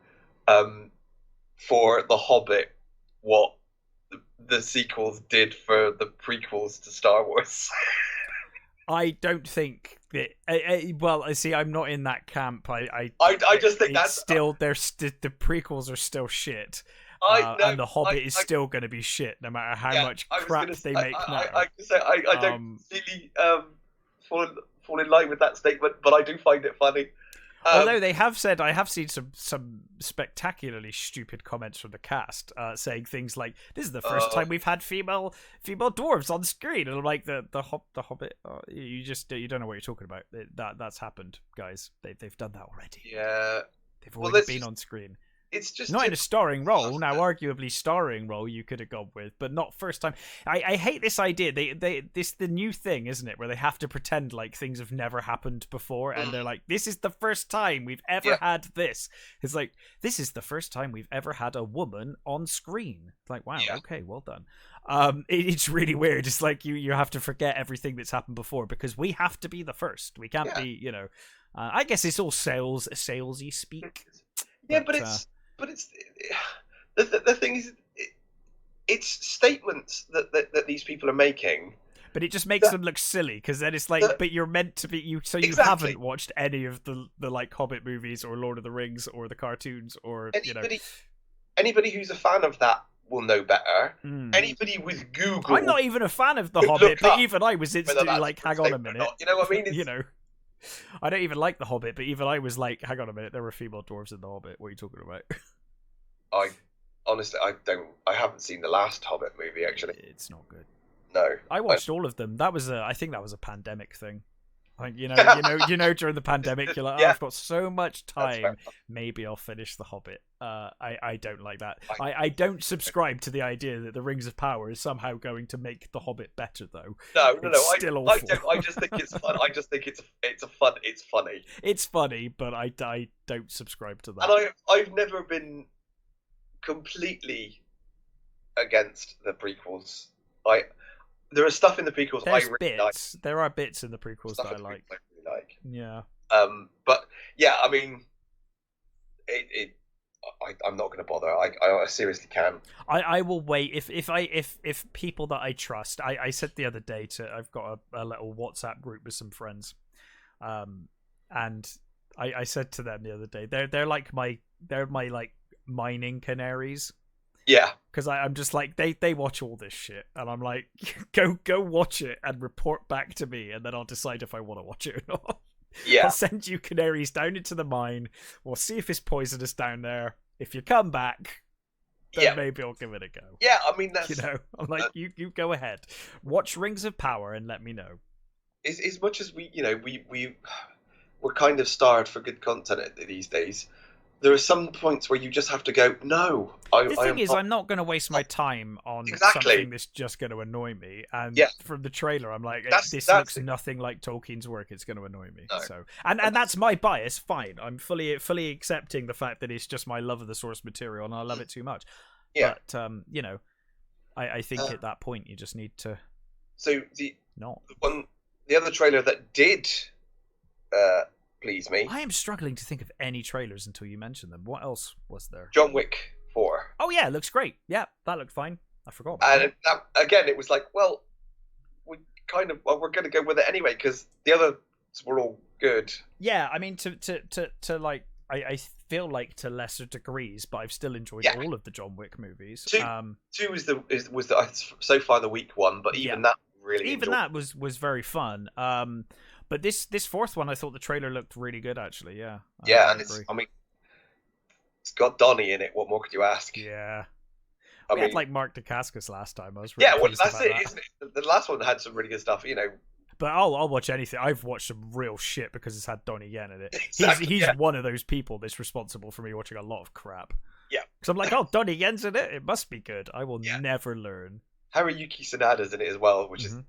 for The Hobbit what the sequels did for the prequels to Star Wars. I don't think that. Well, I see. I'm not in that camp. I just think that's still. The prequels are still shit, and the Hobbit is still going to be shit, no matter how much crap they make now. I don't really fall in line with that statement, but I do find it funny. Although they have said, I have seen some spectacularly stupid comments from the cast, saying things like, "This is the first time we've had female dwarves on screen," and I'm like, the Hobbit, you don't know what you're talking about. That's happened, guys. They've done that already. Yeah, They've already been on screen. It's just not in a starring role. Now, arguably, starring role you could have gone with, but not first time. I hate this idea. This the new thing, isn't it? Where they have to pretend like things have never happened before, and they're like, "This is the first time we've ever had this." It's like, this is the first time we've ever had a woman on screen. It's like, wow, okay, well done. It's really weird. It's like you have to forget everything that's happened before because we have to be the first. We can't be, I guess it's all salesy speak. Yeah, but it's the thing is, it's statements that these people are making. But it just makes them look silly because then it's like, but you're meant to be you haven't watched any of the like Hobbit movies or Lord of the Rings or the cartoons or anybody who's a fan of that will know better. Anybody with Google, I'm not even a fan of the Hobbit, but even I was instantly like, hang on a minute, you know what I mean? I don't even like the Hobbit, but even I was like, hang on a minute, there were female dwarves in the Hobbit. What are you talking about? I honestly, I haven't seen the last Hobbit movie actually. It's not good. No, I watched all of them. I think that was a pandemic thing. Like during the pandemic, you're like, I've got so much time. Maybe I'll finish The Hobbit. I don't like that. I don't subscribe to the idea that the Rings of Power is somehow going to make The Hobbit better, though. No. Still awful. I just think it's fun. I just think it's funny. It's funny, but I don't subscribe to that. And I've never been completely against the prequels. There is stuff in the prequels I really like. There are bits in the prequels that I like. I really like. Yeah. But yeah, I mean, I'm not going to bother. I seriously can. I will wait if people that I trust. I said the other day I've got a little WhatsApp group with some friends, and I said to them the other day they're my like mining canaries. Yeah, because I'm just like they watch all this shit, and I'm like, go watch it and report back to me, and then I'll decide if I want to watch it or not. Yeah, I'll send you canaries down into the mine. We'll see if it's poisonous down there. If you come back, then maybe I'll give it a go. Yeah, I mean that's I'm like you go ahead, watch Rings of Power and let me know. As much as we're kind of starved for good content these days. There are some points where you just have to go, no. The thing is, I'm not going to waste my time on something that's just going to annoy me. And from the trailer, I'm like, this looks nothing like Tolkien's work. It's going to annoy me. No. So, and that's my bias. Fine, I'm fully accepting the fact that it's just my love of the source material, and I love it too much. Yeah. But I think at that point you just need to. So the other trailer that did. Please me. I am struggling to think of any trailers until you mentioned them. What else was there? John Wick 4. Oh yeah, it looks great. Yeah, that looked fine. I forgot about that. And again, it was like, well, we're going to go with it anyway because the others were all good. Yeah, I mean, to like, I feel like to lesser degrees, but I've still enjoyed all of the John Wick movies. Two was so far the weak one, but even that really that was very fun. But this fourth one, I thought the trailer looked really good, actually. Yeah. And it's got Donnie in it. What more could you ask? Yeah. We had like Mark Dacascos last time. I was really pleased that's about it, that. Isn't it? The last one had some really good stuff, But I'll watch anything. I've watched some real shit because it's had Donnie Yen in it. Exactly, he's one of those people that's responsible for me watching a lot of crap. Yeah. Because I'm like, Donnie Yen's in it. It must be good. I will never learn. Haruyuki Sanada's in it as well, which is.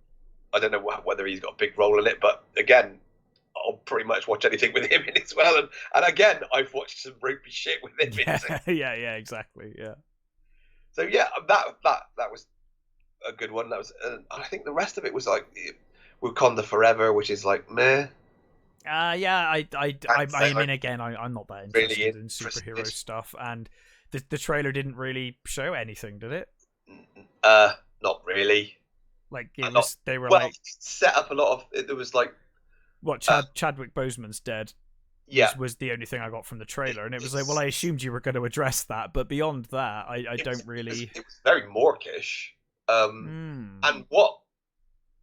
I don't know whether he's got a big role in it, but again, I'll pretty much watch anything with him in it as well. And again, I've watched some ropey shit with him in it. Yeah, exactly. Yeah. So yeah, that was a good one. That was, I think the rest of it was like Wakanda Forever, which is like meh. I mean, again, I'm not that interested really in superhero stuff, and the trailer didn't really show anything, did it? Not really. Like they were like set up a lot of. There was like what Chadwick Boseman's dead. Was the only thing I got from the trailer, and it was like, well, I assumed you were going to address that, but beyond that, I don't really. It was very Morkish, and what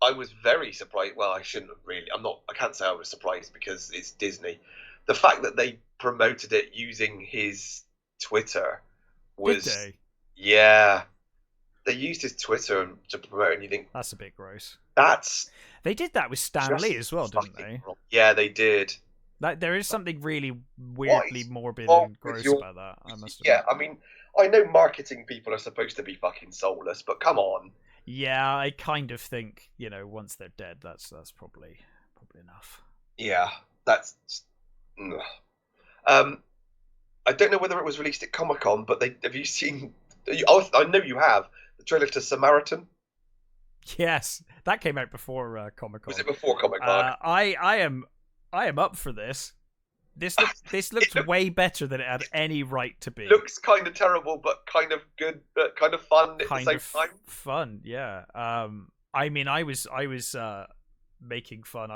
I was very surprised. Well, I shouldn't have really. I can't say I was surprised because it's Disney, the fact that they promoted it using his Twitter Did was, they? yeah, they used his Twitter to promote it, and you think That's a bit gross. that's They did that with Stan just Lee as well, didn't fucking they? wrong. Yeah, they did. Like, there is something really What weirdly is morbid wrong and with gross your? about that. I must Yeah, admit. I mean, I know marketing people are supposed to be fucking soulless, but come on. Yeah, I kind of think, once they're dead, that's probably enough. Yeah, that's. Ugh. Um, I don't know whether it was released at Comic Con, but have you seen? I know you have the trailer to Samaritan. Yes, that came out before Comic Con. Was it before Comic Con? I am up for this. This looks It way better than it had any right to be. looks kind of terrible, but kind of good, but kind of fun at Kind the of same time. fun, yeah. I mean, I was making fun.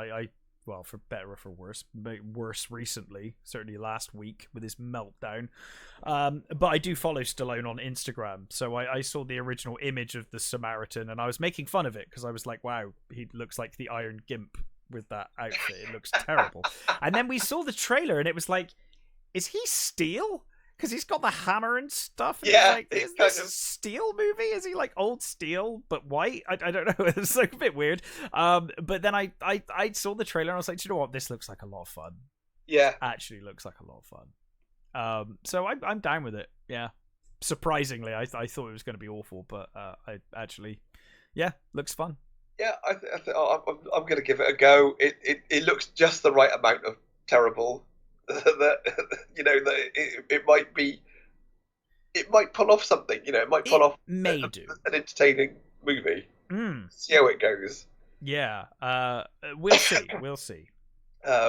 Well, for better or for worse, worse recently, certainly last week with his meltdown. But I do follow Stallone on Instagram, so I saw the original image of the Samaritan, and I was making fun of it because I was like, "Wow, he looks like the Iron Gimp with that outfit. It looks terrible." And then we saw the trailer, and it was like, "Is he Steel?" Because he's got the hammer and stuff. And Yeah, like, is this a Steel movie? Is he like old Steel but white? I don't know. It's like a bit weird. But then I saw the trailer and I was like, you know what? This looks like a lot of fun. Yeah, Actually, looks like a lot of fun. So I'm down with it. Yeah. Surprisingly, I thought it was going to be awful, but I actually, yeah, looks fun. yeah. I'm going to give it a go. It looks just the right amount of terrible. That it might be. It might pull off something. It might pull off may do an entertaining movie. Mm. See how it goes. Yeah. We'll see. We'll see.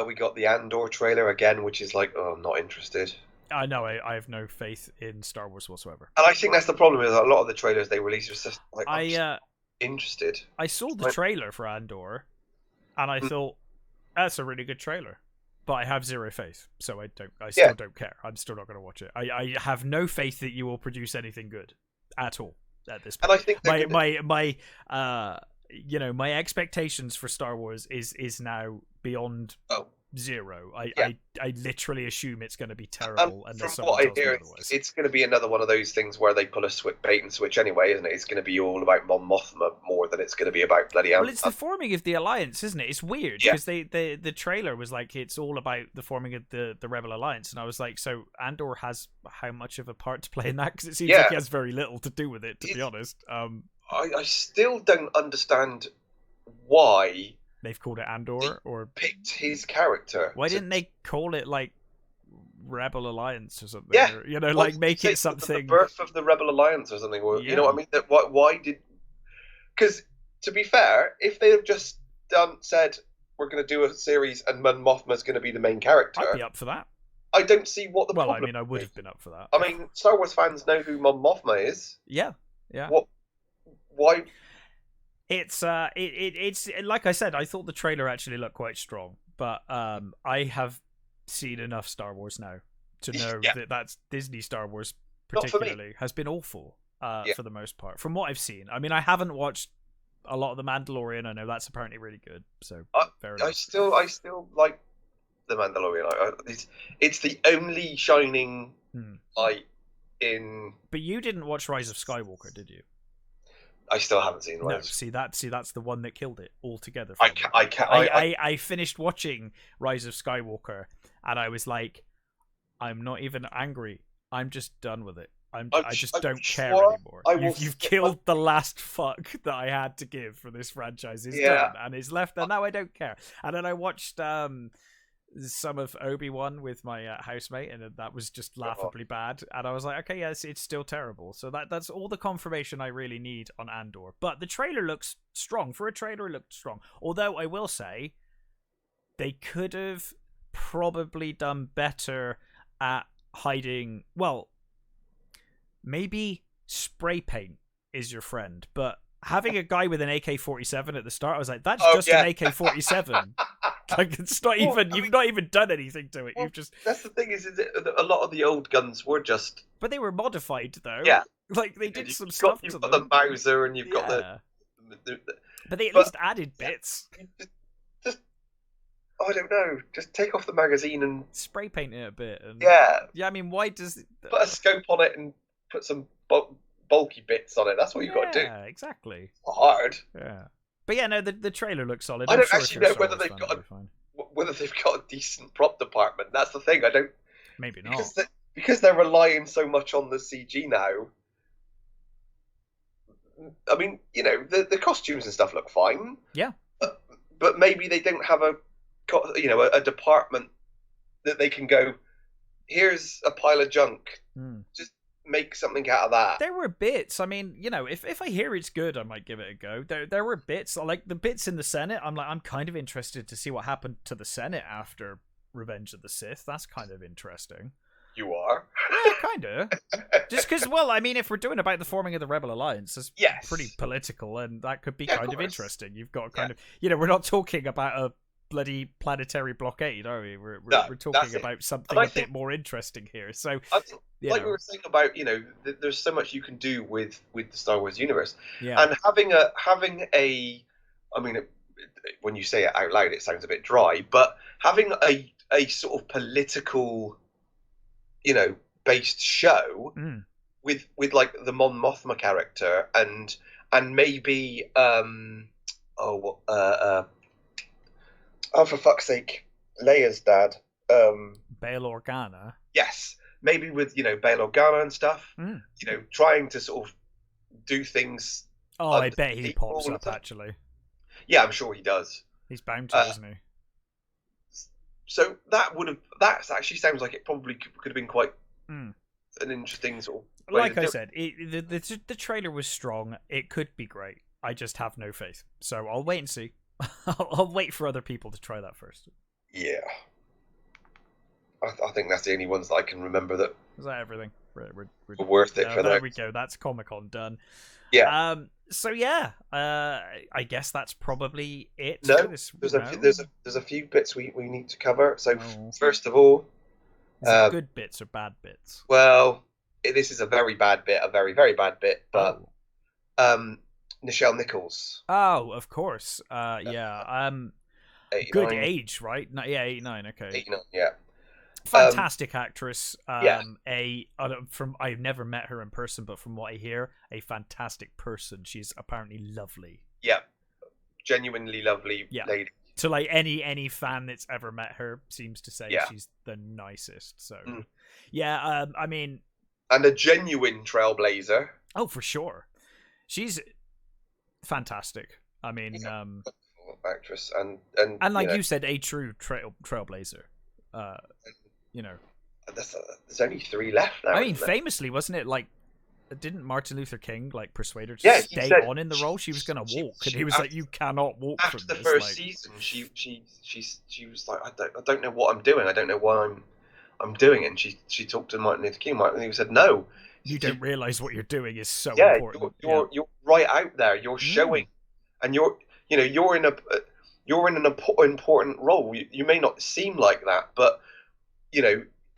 We got the Andor trailer again, which is like, oh, I'm not interested. I know. I have no faith in Star Wars whatsoever. And I think that's the problem is a lot of the trailers they release are just like, I'm just interested. I saw the trailer for Andor, and I thought that's a really good trailer, but I have zero faith, so I still don't care. I'm still not going to watch it. I have no faith that you will produce anything good at all at this point. And I think my expectations for Star Wars is now beyond zero. I literally assume it's going to be terrible, and from what I hear, it's going to be another one of those things where they pull a bait and switch anyway, isn't it? It's going to be all about Mon Mothma more than it's going to be about bloody. Well, it's the forming of the Alliance, isn't it? It's weird because the trailer was like it's all about the forming of the Rebel Alliance, and I was like, so Andor has how much of a part to play in that? Because it seems like he has very little to do with it, to be honest. I still don't understand why they've called it Andor or picked his character. Why didn't they call it like Rebel Alliance or something? Yeah, or, like make it something. The birth of the Rebel Alliance or something. Or, You know what I mean? That why did? Because to be fair, if they have just said we're going to do a series and Mon Mothma's going to be the main character, I'd be up for that. I don't see what the problem. Well, I mean, I would have been up for that. I mean, Star Wars fans know who Mon Mothma is. Yeah. Why? It's like I said, I thought the trailer actually looked quite strong, but I have seen enough Star Wars now to know that's Disney Star Wars particularly has been awful for the most part from what I've seen. I mean, I haven't watched a lot of The Mandalorian. I know that's apparently really good. So I still like The Mandalorian. It's the only shining light in. But you didn't watch Rise of Skywalker, did you? I still haven't seen Rise. No, that's the one that killed it altogether. I finished watching Rise of Skywalker, and I was like, I'm not even angry. I'm just done with it. I just don't care anymore. You've killed the last fuck that I had to give for this franchise. It's done, and it's left, and now I don't care. And then I watched some of Obi-Wan with my housemate, and that was just laughably bad, and I was like, okay, yes, it's still terrible. So that's all the confirmation I really need on Andor. But the trailer looks strong. For a trailer, it looked strong, although I will say they could have probably done better at hiding. Well, maybe spray paint is your friend, but having a guy with an AK-47 at the start, I was like, that's just an AK-47. Like, it's not even. You've not even done anything to it. You've just. That's the thing is a lot of the old guns were just. But they were modified though. Yeah. Like they did some stuff to them. You've got the Mauser and you've got the. But they at least added bits. I don't know. Just take off the magazine and Spray paint it a bit. And yeah, yeah, I mean, why does put a scope on it and put some bulky bits on it. That's what you got to do. yeah, exactly. Hard. Yeah, but yeah, no, the trailer looks solid. I I'm don't sure if actually you're a know Star whether Wars they've fan, got it'll be fine. whether they've got a decent prop department. That's the thing. I don't Maybe not. because they're relying so much on the CG now. I mean, the costumes and stuff look fine. Yeah. But maybe they don't have a department that they can go, here's a pile of junk. Just make something out of that. There were bits. I mean, if I hear it's good, I might give it a go. There were bits like the bits in the Senate. I'm kind of interested to see what happened to the Senate after Revenge of the Sith. That's kind of interesting. You are? Yeah, kind of. Just because, well, I mean, if we're doing about the forming of the Rebel Alliance, it's pretty political, and that could be kind of interesting. You've got kind of, we're not talking about a bloody planetary blockade, are we? We're talking about something a bit more interesting here. So, like we were saying about, there's so much you can do with the Star Wars universe, yeah. and having a, I mean, when you say it out loud, it sounds a bit dry, but having a sort of political, based show with like the Mon Mothma character and maybe for fuck's sake, Leia's dad, Bail Organa. Yes, maybe with Bail Organa and stuff. Trying to sort of do things. Oh, I bet he pops up actually. Yeah, I'm sure he does. He's bound to, isn't he? So that actually sounds like it probably could have been quite an interesting sort of. Like I said, the trailer was strong. It could be great. I just have no faith. So I'll wait and see. I'll wait for other people to try that first. Yeah. I think that's the only ones that I can remember that. Is that everything? We're worth it for that. There we go. That's Comic-Con done. Yeah. So yeah, I guess that's probably it. No, there's a few bits we need to cover. So first of all, is it good bits or bad bits? Well, this is a very bad bit, a very very bad bit, but Nichelle Nichols. Oh, of course. Yeah. 89. Good age, right? Yeah, 89. Okay. 89. Yeah. Fantastic actress. Yeah. I've never met her in person, but from what I hear, a fantastic person. She's apparently lovely. Yeah. Genuinely lovely lady. So like any fan that's ever met her seems to say she's the nicest. So yeah, I mean, and a genuine trailblazer. Oh, for sure. She's fantastic. I mean, actress and like you said, a true trailblazer. There's only 3 left now. I mean, famously, wasn't it like? Didn't Martin Luther King like persuade her to stay on in the role? She was going to walk, and he was like, "You cannot walk." After from the this. first season, she was like, "I don't know what I'm doing. I don't know why I'm doing it." And she talked to Martin Luther King. Martin Luther said, "No, you don't realize what you're doing is so important. You're right out there. You're showing, and you're in an important role. You may not seem like that, but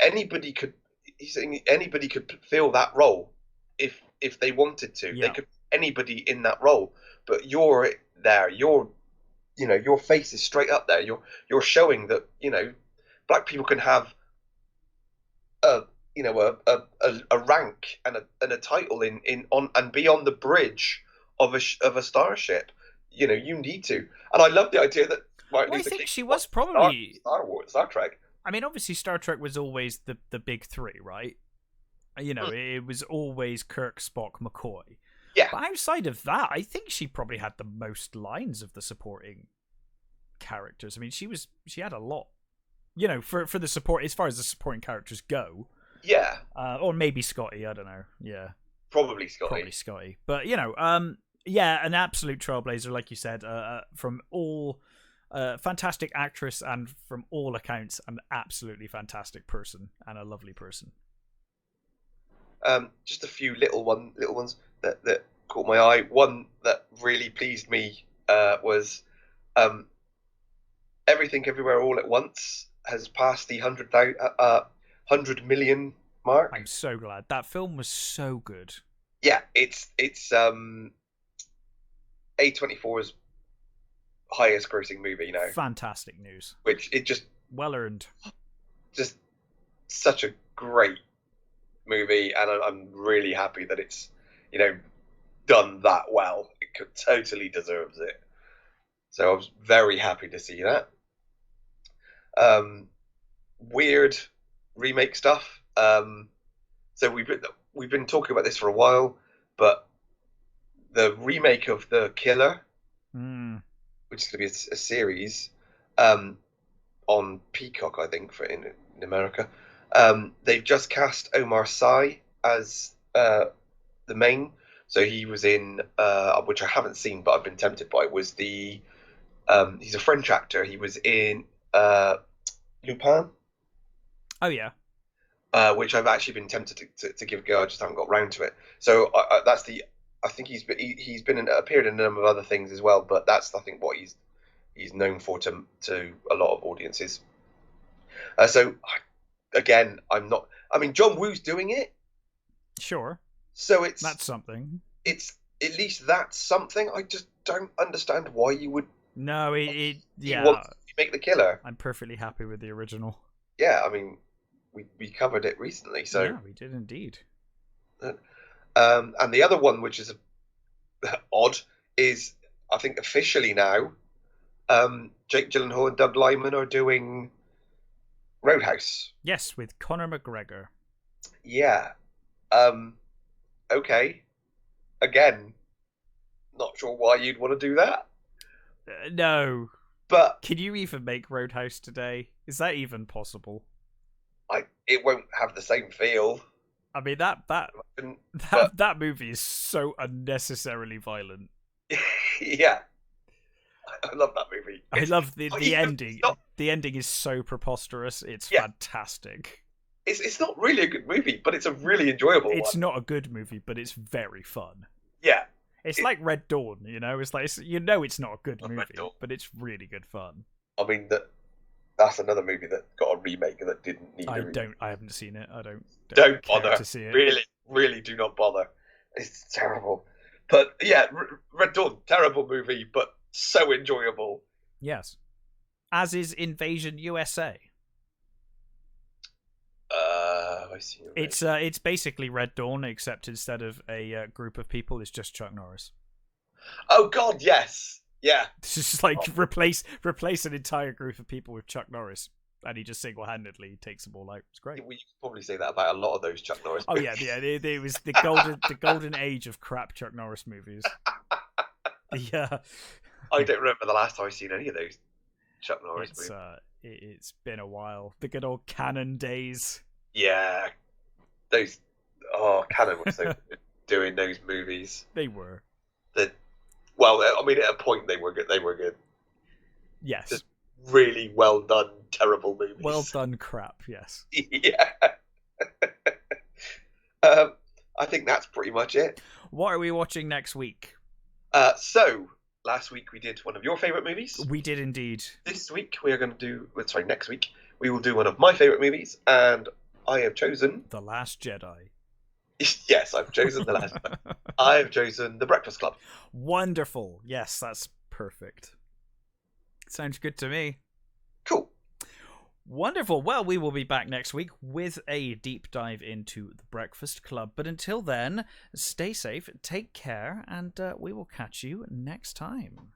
anybody could. He's saying anybody could fill that role if they wanted to. They could anybody in that role, but you're there. Your face is straight up there. You're showing that black people can have a rank and a title and be on the bridge of a starship. You need to. And I love the idea that Martin Luther King she was probably Star Trek. I mean, obviously, Star Trek was always the big 3, right? It was always Kirk, Spock, McCoy. Yeah. But outside of that, I think she probably had the most lines of the supporting characters. I mean, she had a lot. For the support, as far as the supporting characters go. Yeah. Or maybe Scotty. I don't know. Yeah. Probably Scotty. But an absolute trailblazer, like you said. From all. Fantastic actress and from all accounts an absolutely fantastic person and a lovely person. Just a few little ones that caught my eye. One that really pleased me was Everything Everywhere All at Once has passed the 100 million mark. I'm so glad. That film was so good. Yeah, it's A24's highest grossing movie now, Fantastic news. which it Well earned. just such a great movie, and I'm really happy that it's done that well. It totally deserves it. So I was very happy to see that. Weird remake stuff. So we've been talking about this for a while, but the remake of The Killer, which is going to be a series on Peacock, I think, in America. They've just cast Omar Sy as the main. So he was in, which I haven't seen, but I've been tempted by. Was he's a French actor. He was in Lupin. Oh yeah. Which I've actually been tempted to give a go. I just haven't got round to it. So I think he's appeared in a number of other things as well, but that's I think what he's known for to a lot of audiences. So again, I'm not. I mean, John Woo's doing it. Sure. So that's something. It's at least that's something. I just don't understand why you would. No, You want to make The Killer. I'm perfectly happy with the original. Yeah, I mean, we covered it recently, so yeah, we did indeed. And the other one, which is odd, is I think officially now, Jake Gyllenhaal and Doug Liman are doing Roadhouse. Yes, with Conor McGregor. Yeah. Okay. Again, not sure why you'd want to do that. No. But can you even make Roadhouse today? Is that even possible? It won't have the same feel. I mean that movie is so unnecessarily violent. Yeah. I love that movie. I love the ending. The ending is so preposterous. It's fantastic. It's not really a good movie, but it's a really enjoyable one. It's not a good movie, but it's very fun. Yeah. It's like Red Dawn, It's like it's not a good movie, but it's really good fun. I mean that's another movie that got a remake that didn't need a remake. I haven't seen it. I don't bother to see it. Really do not bother. It's terrible. But yeah, Red Dawn, terrible movie, but so enjoyable. Yes. As is Invasion USA. I see. It's basically Red Dawn, except instead of a group of people, it's just Chuck Norris. Oh God, yes, yeah. It's just like replace an entire group of people with Chuck Norris, and he just single-handedly takes them all out. It's great. We could probably say that about a lot of those Chuck Norris movies. Oh yeah. It was the golden age of crap Chuck Norris movies. Yeah. I don't remember the last time I've seen any of those Chuck Norris movies. It's been a while. The good old Cannon days. Yeah, those. Cannon was so good doing those movies. They were. Well, I mean, at a point they were good. They were good. Yes. Just really well done, terrible movies. Well done, crap. Yes. Yeah. I think that's pretty much it. What are we watching next week? So last week we did one of your favourite movies. We did indeed. This week we are going to do. Sorry, next week we will do one of my favourite movies, and I have chosen The Last Jedi. Yes, I've chosen The Last Jedi. I have chosen The Breakfast Club. Wonderful. Yes, that's perfect. Sounds good to me. Cool. Wonderful. Well, we will be back next week with a deep dive into The Breakfast Club. But until then, stay safe, take care, and we will catch you next time.